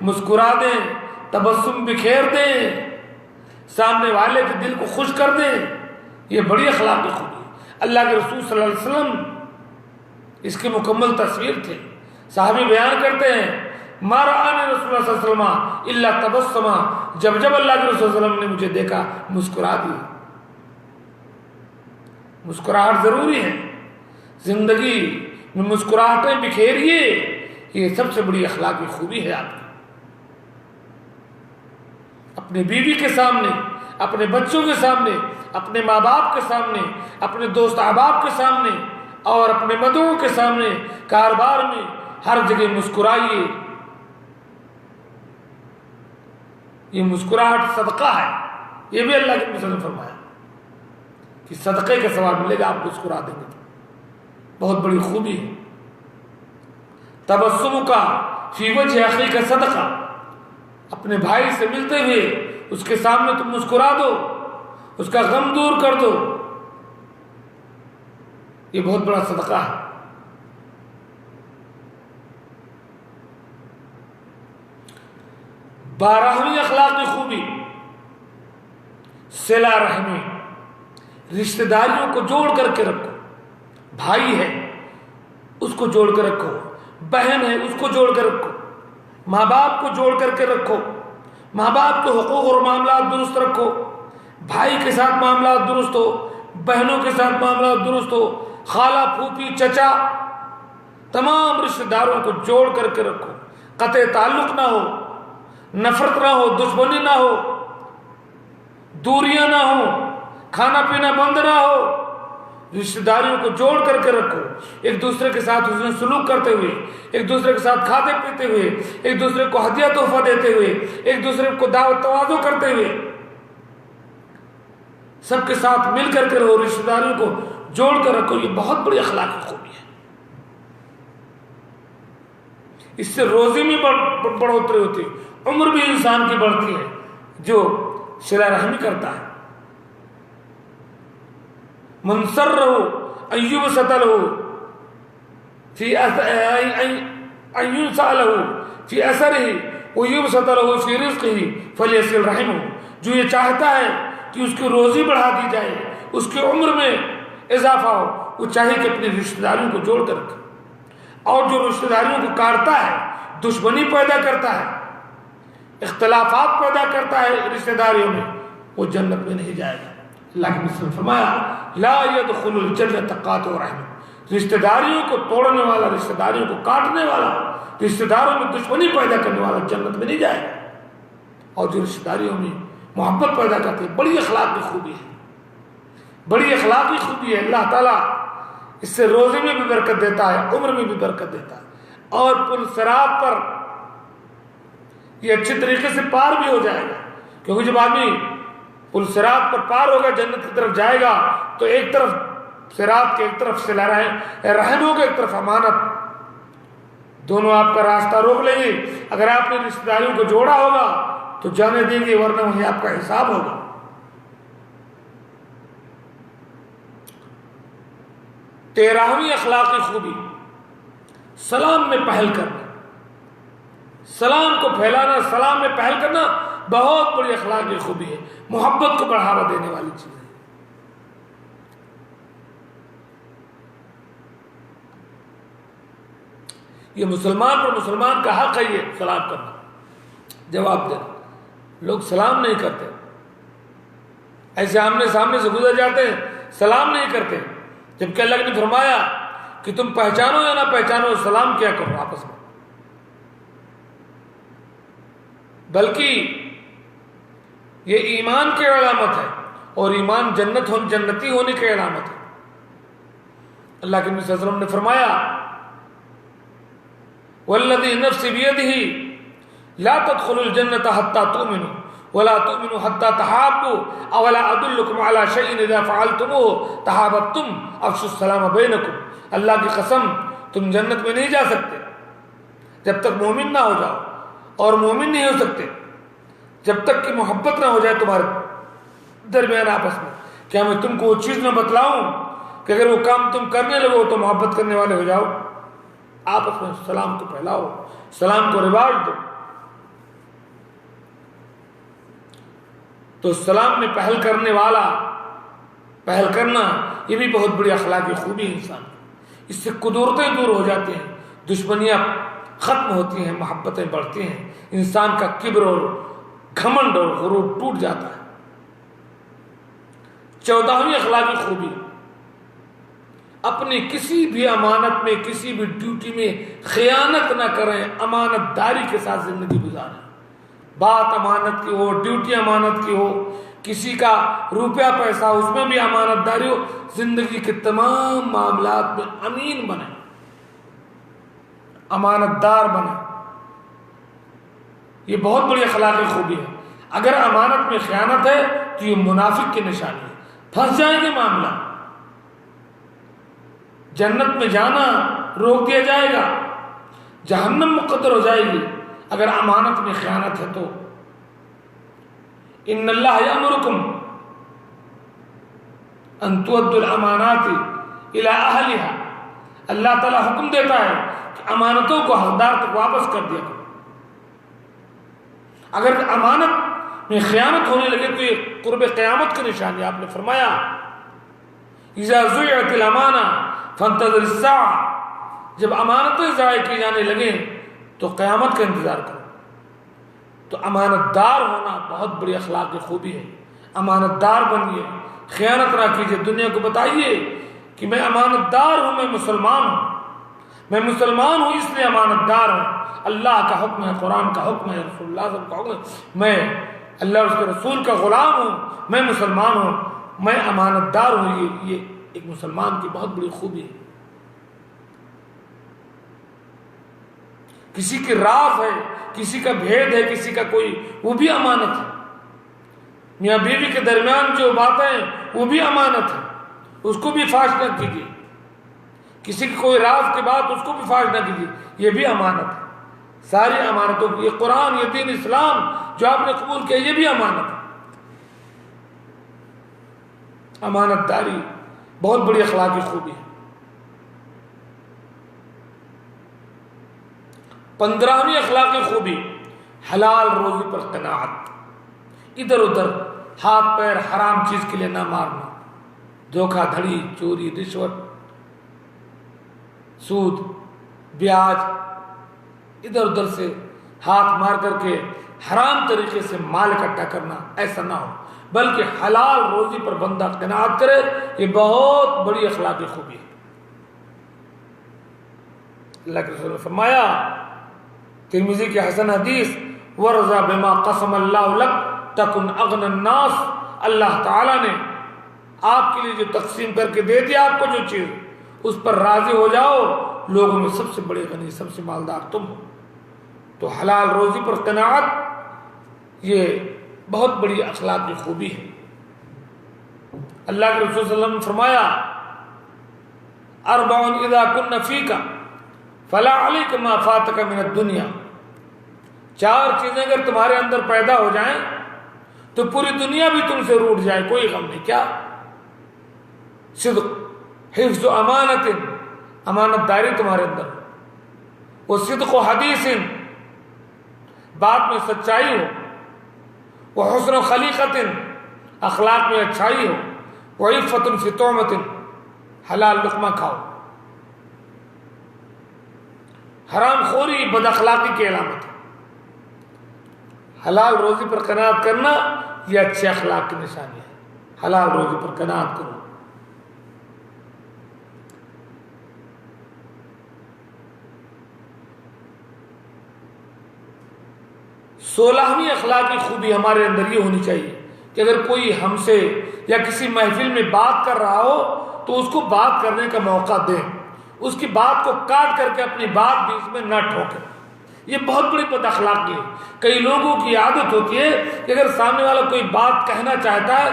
S1: مسکرا دیں، تبسم بکھیر دیں، سامنے والے کے دل کو خوش کر دیں۔ یہ بڑی اخلاقی خوبی۔ اللہ کے رسول صلی اللہ علیہ وسلم اس کی مکمل تصویر تھے۔ صحابی بیان کرتے ہیں ما رآنی رسول اللہ صلی اللہ علیہ وسلم الا تبسما، جب جب اللہ کے رسول صلی اللہ علیہ وسلم نے مجھے دیکھا مسکرا دی۔ مسکراہٹ ضروری ہے، زندگی میں مسکراہٹیں بکھیریے، یہ سب سے بڑی اخلاقی خوبی ہے آپ کی۔ اپنے بیوی کے سامنے، اپنے بچوں کے سامنے، اپنے ماں باپ کے سامنے، اپنے دوست احباب کے سامنے، اور اپنے مدعو کے سامنے، کاروبار میں، ہر جگہ مسکرائیے۔ یہ مسکراہٹ صدقہ ہے، یہ بھی اللہ کے رسول نے فرمایا کہ صدقے کا ثواب ملے گا آپ مسکرا دیں گے تو۔ بہت بڑی خوبی ہے تبسم کا فی وجہ اخی کا صدقہ۔ اپنے بھائی سے ملتے ہوئے اس کے سامنے تم مسکرا دو، اس کا غم دور کر دو، یہ بہت بڑا صدقہ ہے۔ بارہویں اخلاقی خوبی صلہ رحمی، رشتہ داریوں کو جوڑ کر کے رکھو۔ بھائی ہے اس کو جوڑ کر رکھو، بہن ہے اس کو جوڑ کر رکھو، ماں باپ کو جوڑ کر کے رکھو، ماں باپ کے حقوق اور معاملات درست رکھو، بھائی کے ساتھ معاملات درست ہو، بہنوں کے ساتھ معاملات درست ہو، خالہ پھوپھی چچا تمام رشتہ داروں کو جوڑ کر کے رکھو، قطع تعلق نہ ہو، نفرت نہ ہو، دشمنی نہ ہو، دوریاں نہ ہو، کھانا پینا بند نہ ہو، رشتہ داریوں کو جوڑ کر کے رکھو، ایک دوسرے کے ساتھ حسن سلوک کرتے ہوئے، ایک دوسرے کے ساتھ کھاتے پیتے ہوئے، ایک دوسرے کو ہدیہ تحفہ دیتے ہوئے، ایک دوسرے کو دعوت تواضع کرتے ہوئے، سب کے ساتھ مل کر کے رہو، رشتہ داریوں کو جوڑ کر رکھو۔ یہ بہت بڑی اخلاقی خوبی ہے، اس سے روزی میں بڑھوتری ہوتی ہے، عمر بھی انسان کی بڑھتی ہے جو صلہ رحمی کرتا ہے۔ من سرہ ان یبسط لہ فی ان ینسأ لہ فی اثرہ ویبسط لہ فی رزقہ فلیصل رحمہ، جو یہ چاہتا ہے کہ اس کی روزی بڑھا دی جائے، اس کی عمر میں اضافہ ہو، وہ چاہے کہ اپنی رشتہ داریوں کو جوڑ کر رکھے، اور جو رشتہ داریوں کو کاٹتا ہے، دشمنی پیدا کرتا ہے، اختلافات پیدا کرتا ہے رشتہ داریوں میں، وہ جنت میں نہیں جائے گا۔ اللہ کے نبی نے فرمایا لا يدخل الجنت قاطع رحم، رشتہ داریوں کو توڑنے والا، رشتہ داریوں کو کاٹنے والا، رشتہ داروں میں دشمنی پیدا کرنے والا جنت میں نہیں جائے گا۔ اور جو رشتہ داریوں میں محبت پیدا کرتے ہیں، بڑی اخلاقی خوبی ہے، بڑی اخلاقی خوبی ہے۔ اللہ تعالیٰ اس سے روزے میں بھی برکت دیتا ہے، عمر میں بھی برکت دیتا ہے، اور پل صراط پر یہ اچھے طریقے سے پار بھی ہو جائے گا، کیونکہ جب آدمی پل صراط پر پار ہوگا، جنت کی طرف جائے گا، تو ایک طرف صراط کے، ایک طرف صلہ رحم ہوگا، ایک طرف امانت، دونوں آپ کا راستہ روک لیں گے۔ اگر آپ نے رشتہ داریوں کو جوڑا ہوگا تو جانے دیں گے، ورنہ وہیں آپ کا حساب ہوگا۔ 13ویں اخلاقی خوبی، سلام میں پہل کرنا، سلام کو پھیلانا، سلام میں پہل کرنا بہت بڑی اخلاقی خوبی ہے، محبت کو بڑھاوا دینے والی چیز ہے۔ یہ مسلمان پر مسلمان کا حق ہے، یہ سلام کرنا، جواب دینا۔ لوگ سلام نہیں کرتے، ایسے آمنے سامنے سے گزر جاتے ہیں، سلام نہیں کرتے، جبکہ اللہ نے فرمایا کہ تم پہچانو یا نہ پہچانو سلام کیا کرو آپس میں۔ بلکہ یہ ایمان کی علامت ہے، اور ایمان جنتی ہونے کی علامت ہے۔ اللہ کے نبی صلی اللہ علیہ وسلم نے فرمایا والذی نفس بیدہ لا تدخلوا الجنة حتى تؤمنوا ولا تؤمنوا حتى تحابوا اولا ادلکم علی شیء اذا فعلتموه تحاببتم افشوا السلام بینکم۔ اللہ کی قسم تم جنت میں نہیں جا سکتے جب تک مومن نہ ہو جاؤ، اور مومن نہیں ہو سکتے جب تک کہ محبت نہ ہو جائے تمہارے درمیان آپس میں۔ کیا میں تم کو وہ چیز نہ بتلاؤں کہ اگر وہ کام تم کرنے لگو تو محبت کرنے والے ہو جاؤ؟ آپس میں سلام کو پھیلاؤ، سلام کو رواج دو۔ تو سلام میں پہل کرنے والا، پہل کرنا یہ بھی بہت بڑی اخلاقی خوبی ہے انسان۔ اس سے قدورتیں دور ہو جاتی ہیں، دشمنیاں ختم ہوتی ہیں، محبتیں بڑھتی ہیں، انسان کا کبر اور گھمنڈ اور غرور ٹوٹ جاتا ہے۔ 14ویں اخلاقی خوبی، اپنی کسی بھی امانت میں، کسی بھی ڈیوٹی میں خیانت نہ کریں، امانت داری کے ساتھ زندگی گزاریں۔ بات امانت کی ہو، ڈیوٹی امانت کی ہو، کسی کا روپیہ پیسہ اس میں بھی امانت داری ہو، زندگی کے تمام معاملات میں امین بنیں، امانت دار بنیں۔ یہ بہت بڑی اخلاقی خوبی ہے۔ اگر امانت میں خیانت ہے تو یہ منافق کی نشانی ہے، پھنس جائیں گے معاملہ، جنت میں جانا روک دیا جائے گا، جہنم مقدر ہو جائے گی اگر امانت میں خیانت ہے تو۔ ان اللہ یامرکم ان تؤدوا الامانات الی اہلها، اللہ تعالیٰ حکم دیتا ہے کہ امانتوں کو حقدار تک واپس کر دیا کرو۔ اگر امانت میں خیانت ہونے لگے تو یہ قرب قیامت کی نشانی ہے۔ آپ نے فرمایا اذا ضیعت الامانہ فانتظر الساعہ، جب امانتیں ضائع کی جانے لگیں تو قیامت کا انتظار کرو۔ تو امانت دار ہونا بہت بڑی اخلاقی خوبی ہے۔ امانت دار بنیے، خیانت نہ کیجیے، دنیا کو بتائیے کہ میں امانت دار ہوں، میں مسلمان ہوں، میں مسلمان ہوں اس لیے امانت دار ہوں، اللہ کا حکم ہے، قرآن کا حکم ہے، رسول اللہ صلی اللہ علیہ وسلم کا حکم ہے، میں اللہ اور اس کے رسول کا غلام ہوں، میں مسلمان ہوں، میں امانت دار ہوں۔ یہ ایک مسلمان کی بہت بڑی خوبی ہے۔ کسی کی راز ہے، کسی کا بھید ہے، کسی کا کوئی، وہ بھی امانت ہے۔ میاں بیوی کے درمیان جو باتیں وہ بھی امانت ہے، اس کو بھی فاش نہ کیجیے۔ کسی کی کوئی راز کی بات اس کو بھی فاش نہ کیجیے، یہ بھی امانت ہے۔ ساری امانتوں کی، یہ قرآن، یہ دین اسلام جو آپ نے قبول کیا، یہ بھی امانت ہے۔ امانت داری بہت بڑی اخلاقی خوبی ہے۔ 15ویں اخلاقی خوبی، حلال روزی پر قناعت، ادھر ادھر ہاتھ پیر حرام چیز کے لیے نہ مارنا، دھوکہ دھڑی، چوری، رشوت، سود، بیاج، ادھر ادھر سے ہاتھ مار کر کے حرام طریقے سے مال اکٹھا کرنا، ایسا نہ ہو، بلکہ حلال روزی پر بندہ قناعت کرے، یہ بہت بڑی اخلاقی خوبی ہے۔ اللہ کے رسول نے فرمایا، ترمذی کی حسن حدیث، وَرْضَى بِمَا قَسَمَ اللَّهُ لَكَ تَكُنْ أَغْنَى النَّاسِ، اللہ تعالیٰ نے آپ کے لیے جو تقسیم کر کے دے دیا آپ کو جو چیز، اس پر راضی ہو جاؤ، لوگوں میں سب سے بڑے غنی، سب سے مالدار تم ہو۔ تو حلال روزی پر قناعت یہ بہت بڑی اخلاقی خوبی ہے۔ اللہ کے رسول صلی اللہ علیہ وسلم نے فرمایا اربع اذا کن فیک فلا علیک ما فاتک من الدنیا، 4 چیزیں اگر تمہارے اندر پیدا ہو جائیں تو پوری دنیا بھی تم سے روٹ جائے، کوئی غم نہیں۔ کیا؟ صدق، حفظ و امانت، امانت داری تمہارے اندر، وہ صدق و حدیث، بات میں سچائی ہو، وہ حسن و خلیقت، اخلاق میں اچھائی ہو، وہ عفت فی طعمت، حلال لقمہ کھاؤ۔ حرام خوری بد اخلاقی کی علامت ہے، حلال روزی پر قناعت کرنا یہ اچھے اخلاق کی نشانی ہے۔ حلال روزی پر قناعت کرو۔ 16ویں اخلاقی خوبی ہمارے اندر یہ ہونی چاہیے کہ اگر کوئی ہم سے یا کسی محفل میں بات کر رہا ہو تو اس کو بات کرنے کا موقع دیں، اس کی بات کو کاٹ کر کے اپنی بات بھی اس میں نہ ٹھوکیں۔ یہ بہت بڑی بد اخلاقی ہے۔ کئی لوگوں کی عادت ہوتی ہے کہ اگر سامنے والا کوئی بات کہنا چاہتا ہے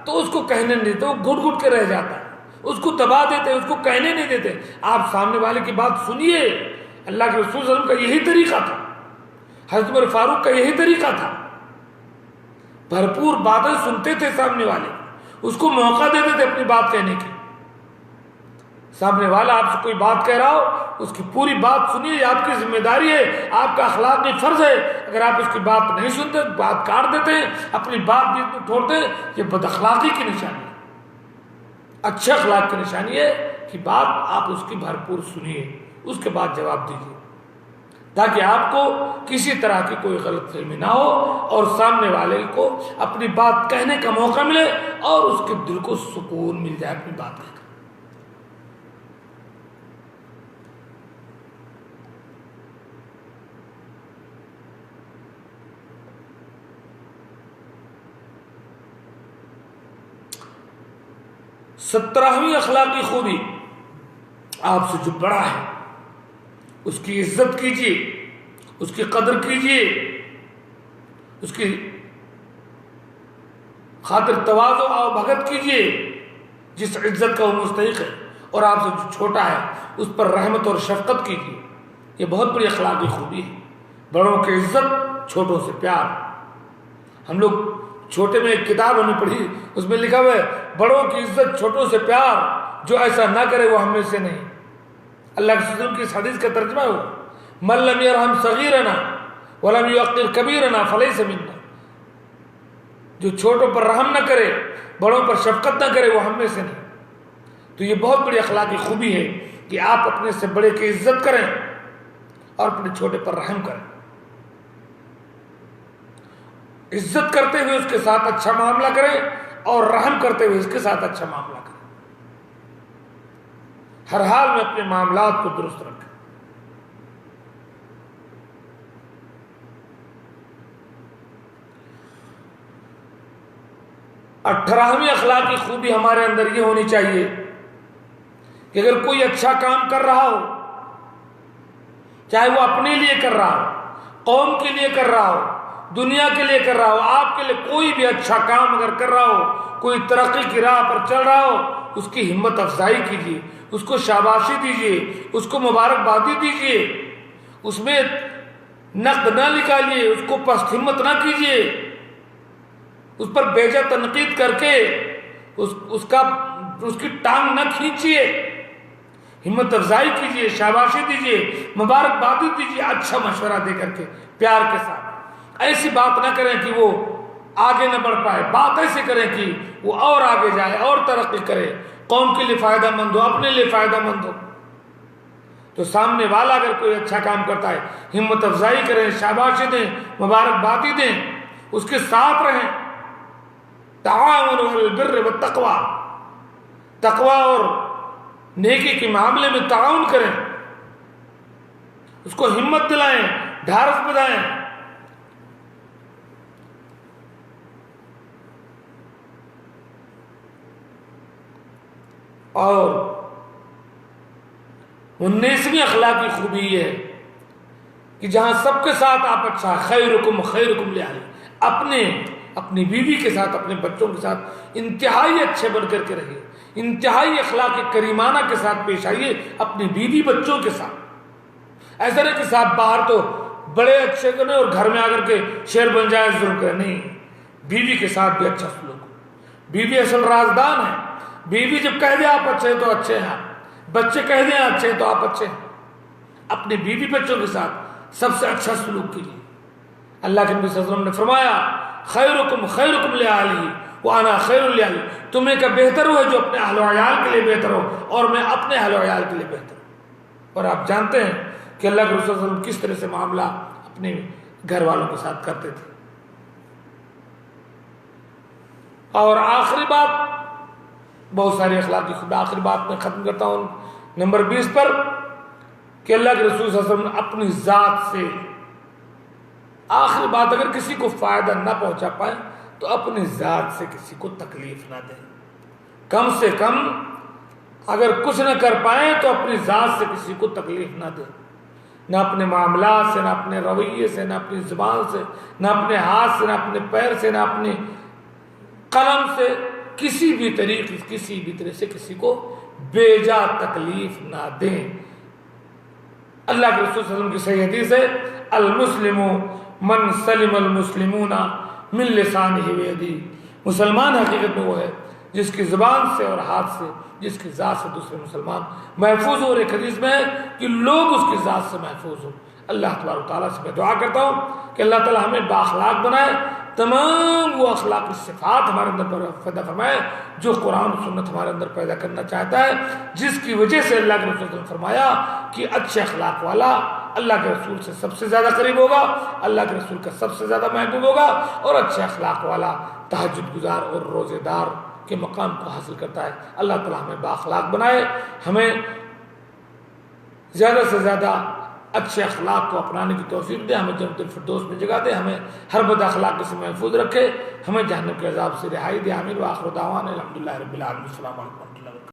S1: تو اس کو کہنے نہیں دیتے، وہ گھٹ گھٹ کے رہ جاتا ہے، اس کو دبا دیتے، اس کو کہنے نہیں دیتے۔ آپ سامنے والے کی بات سنیے۔ اللہ کے رسول صلی اللہ علیہ وسلم کا یہی طریقہ تھا، حضرت عمر فاروق کا یہی طریقہ تھا، بھرپور باتیں سنتے تھے سامنے والے، اس کو موقع دیتے تھے اپنی بات کہنے کی۔ سامنے والا آپ سے کوئی بات کہہ رہا ہو، اس کی پوری بات سنیے، یہ آپ کی ذمہ داری ہے، آپ کا اخلاقی فرض ہے۔ اگر آپ اس کی بات نہیں سنتے، بات کاٹ دیتے ہیں، اپنی بات بیچ میں چھوڑتے ہیں، یہ بد اخلاقی کی نشانی ہے۔ اچھے اخلاق کی نشانی ہے کہ بات آپ اس کی بھرپور سنیے، اس کے بعد جواب دیجیے، تاکہ آپ کو کسی طرح کی کوئی غلط فہمی نہ ہو اور سامنے والے کو اپنی بات کہنے کا موقع ملے اور اس کے دل کو سکون مل جائے اپنی بات کہہ کر۔ سترہویں اخلاقی خوبی، آپ سے جو بڑا ہے اس کی عزت کیجیے، اس کی قدر کیجیے، اس کی خاطر تواضع و بھگت کیجیے جس عزت کا وہ مستحق ہے، اور آپ سے جو چھوٹا ہے اس پر رحمت اور شفقت کیجیے۔ یہ بہت بڑی اخلاقی خوبی ہے۔ بڑوں کی عزت، چھوٹوں سے پیار۔ ہم لوگ چھوٹے میں ایک کتاب ہم نے پڑھی، اس میں لکھا ہوا ہے بڑوں کی عزت چھوٹوں سے پیار، جو ایسا نہ کرے وہ ہم میں سے نہیں۔ اللہ کے رسول کی اس حدیث کا ترجمہ ہو من لم یرحم صغیرنا ولم یوقر کبیرنا فلیس منا، جو چھوٹوں پر رحم نہ کرے، بڑوں پر شفقت نہ کرے، وہ ہم میں سے نہیں۔ تو یہ بہت بڑی اخلاقی خوبی ہے کہ آپ اپنے سے بڑے کی عزت کریں اور اپنے چھوٹے پر رحم کریں، عزت کرتے ہوئے اس کے ساتھ اچھا معاملہ کریں اور رحم کرتے ہوئے اس کے ساتھ اچھا معاملہ کریں۔ ہر حال میں اپنے معاملات کو درست رکھیں۔ اٹھارہویں اخلاقی خوبی ہمارے اندر یہ ہونی چاہیے کہ اگر کوئی اچھا کام کر رہا ہو، چاہے وہ اپنے لیے کر رہا ہو، قوم کے لیے کر رہا ہو، دنیا کے لیے کر رہا ہو، آپ کے لیے کوئی بھی اچھا کام اگر کر رہا ہو، کوئی ترقی کی راہ پر چل رہا ہو، اس کی ہمت افزائی کیجیے، اس کو شاباشی دیجیے، اس کو مبارکبادی دیجیے، اس میں نقد نہ نکالیے، اس کو پست ہمت نہ کیجیے، اس پر بیجا تنقید کر کے اس کی ٹانگ نہ کھینچیے، ہمت افزائی کیجیے، شاباشی دیجیے، مبارکبادی دیجیے، اچھا مشورہ دے کر کے پیار کے ساتھ۔ ایسی بات نہ کریں کہ وہ آگے نہ بڑھ پائے، بات ایسے کریں کہ وہ اور آگے جائے اور ترقی کرے، قوم کے لیے فائدہ مند ہو، اپنے لیے فائدہ مند ہو۔ تو سامنے والا اگر کوئی اچھا کام کرتا ہے، ہمت افزائی کریں، شاباشی دیں، مبارکبادی دیں، اس کے ساتھ رہیں۔ تعاونوا علی البر والتقوی، تقوی اور نیکی کے معاملے میں تعاون کریں، اس کو ہمت دلائیں، ڈھارس بدائیں۔ اور 19ویں اخلاقی خوبی یہ ہے کہ جہاں سب کے ساتھ آپ اچھا، خیرکم خیرکم لأہلہ، اپنی بیوی کے ساتھ، اپنے بچوں کے ساتھ انتہائی اچھے بن کر کے رہیے، انتہائی اخلاق کریمانہ کے ساتھ پیش آئیے اپنی بیوی بچوں کے ساتھ۔ ایسا نہیں کہ صاحب باہر تو بڑے اچھے کریں اور گھر میں آ کر کے شیر بن جائے ظلم کریں، نہیں، بیوی کے ساتھ بھی اچھا سلوک ہو۔ بیوی اصل رازدان ہے، بیوی جب کہہ دے آپ اچھے ہیں تو اچھے ہیں، بچے کہہ دیں اچھے ہیں تو آپ اچھے ہیں۔ اپنے بیوی بچوں کے ساتھ سب سے اچھا سلوک کیجیے۔ اللہ کے نبی صلی اللہ علیہ وسلم نے فرمایا خیرکم خیرکم لأہلہ وانا خیر لأہلی، تمہیں کا بہتر ہو ہے جو اپنے اہل و عیال کے لیے بہتر ہو، اور میں اپنے اہل و عیال کے لیے بہتر ہوں۔ اور آپ جانتے ہیں کہ اللہ کے رسول صلی اللہ علیہ وسلم کس طرح سے معاملہ اپنے گھر والوں کے ساتھ کرتے تھے۔ اور آخری بات، بہت ساری اخلاقی خود، آخری بات میں ختم کرتا ہوں نمبر 20 پر، کہ اللہ کے رسول صلی اللہ علیہ وسلم اپنی ذات سے، آخری بات، اگر کسی کو فائدہ نہ پہنچا پائے تو اپنی ذات سے کسی کو تکلیف نہ دیں، کم سے کم اگر کچھ نہ کر پائیں تو اپنی ذات سے کسی کو تکلیف نہ دیں، نہ اپنے معاملات سے، نہ اپنے رویے سے، نہ اپنی زبان سے، نہ اپنے ہاتھ سے، نہ اپنے پیر سے، نہ اپنے قلم سے، کسی بھی طریقے، کسی بھی طرح سے کسی کو بے جا تکلیف نہ دیں۔ اللہ کے رسول صلی اللہ علیہ وسلم کی صحیح حدیث ہے المسلم من سلم المسلمون من لسانہ ویدہ، مسلمان حقیقت میں وہ ہے جس کی زبان سے اور ہاتھ سے، جس کی ذات سے دوسرے مسلمان محفوظ ہو۔ اور ایک حدیث میں ہے کہ لوگ اس کی ذات سے محفوظ ہو۔ اللہ تبارک و تعالیٰ سے میں دعا کرتا ہوں کہ اللہ تعالیٰ ہمیں بااخلاق بنائے، تمام وہ اخلاقی صفات ہمارے اندر پیدا فرمائے جو قرآن و سنت ہمارے اندر پیدا کرنا چاہتا ہے، جس کی وجہ سے اللہ کے رسول نے فرمایا کہ اچھے اخلاق والا اللہ کے رسول سے سب سے زیادہ قریب ہوگا، اللہ کے رسول کا سب سے زیادہ محبوب ہوگا، اور اچھے اخلاق والا تہجد گزار اور روزے دار کے مقام کو حاصل کرتا ہے۔ اللہ تعالیٰ ہمیں بااخلاق بنائے، ہمیں زیادہ سے زیادہ اچھے اخلاق کو اپنانے کی توفیق دے، ہمیں جنت الفردوس میں جگہ دے، ہمیں ہر بد اخلاق سے محفوظ رکھے، ہمیں جہنم کے عذاب سے رہائی دے۔ آمین۔ وآخر دعوانا الحمدللہ رب العالمین۔ السلام علیکم۔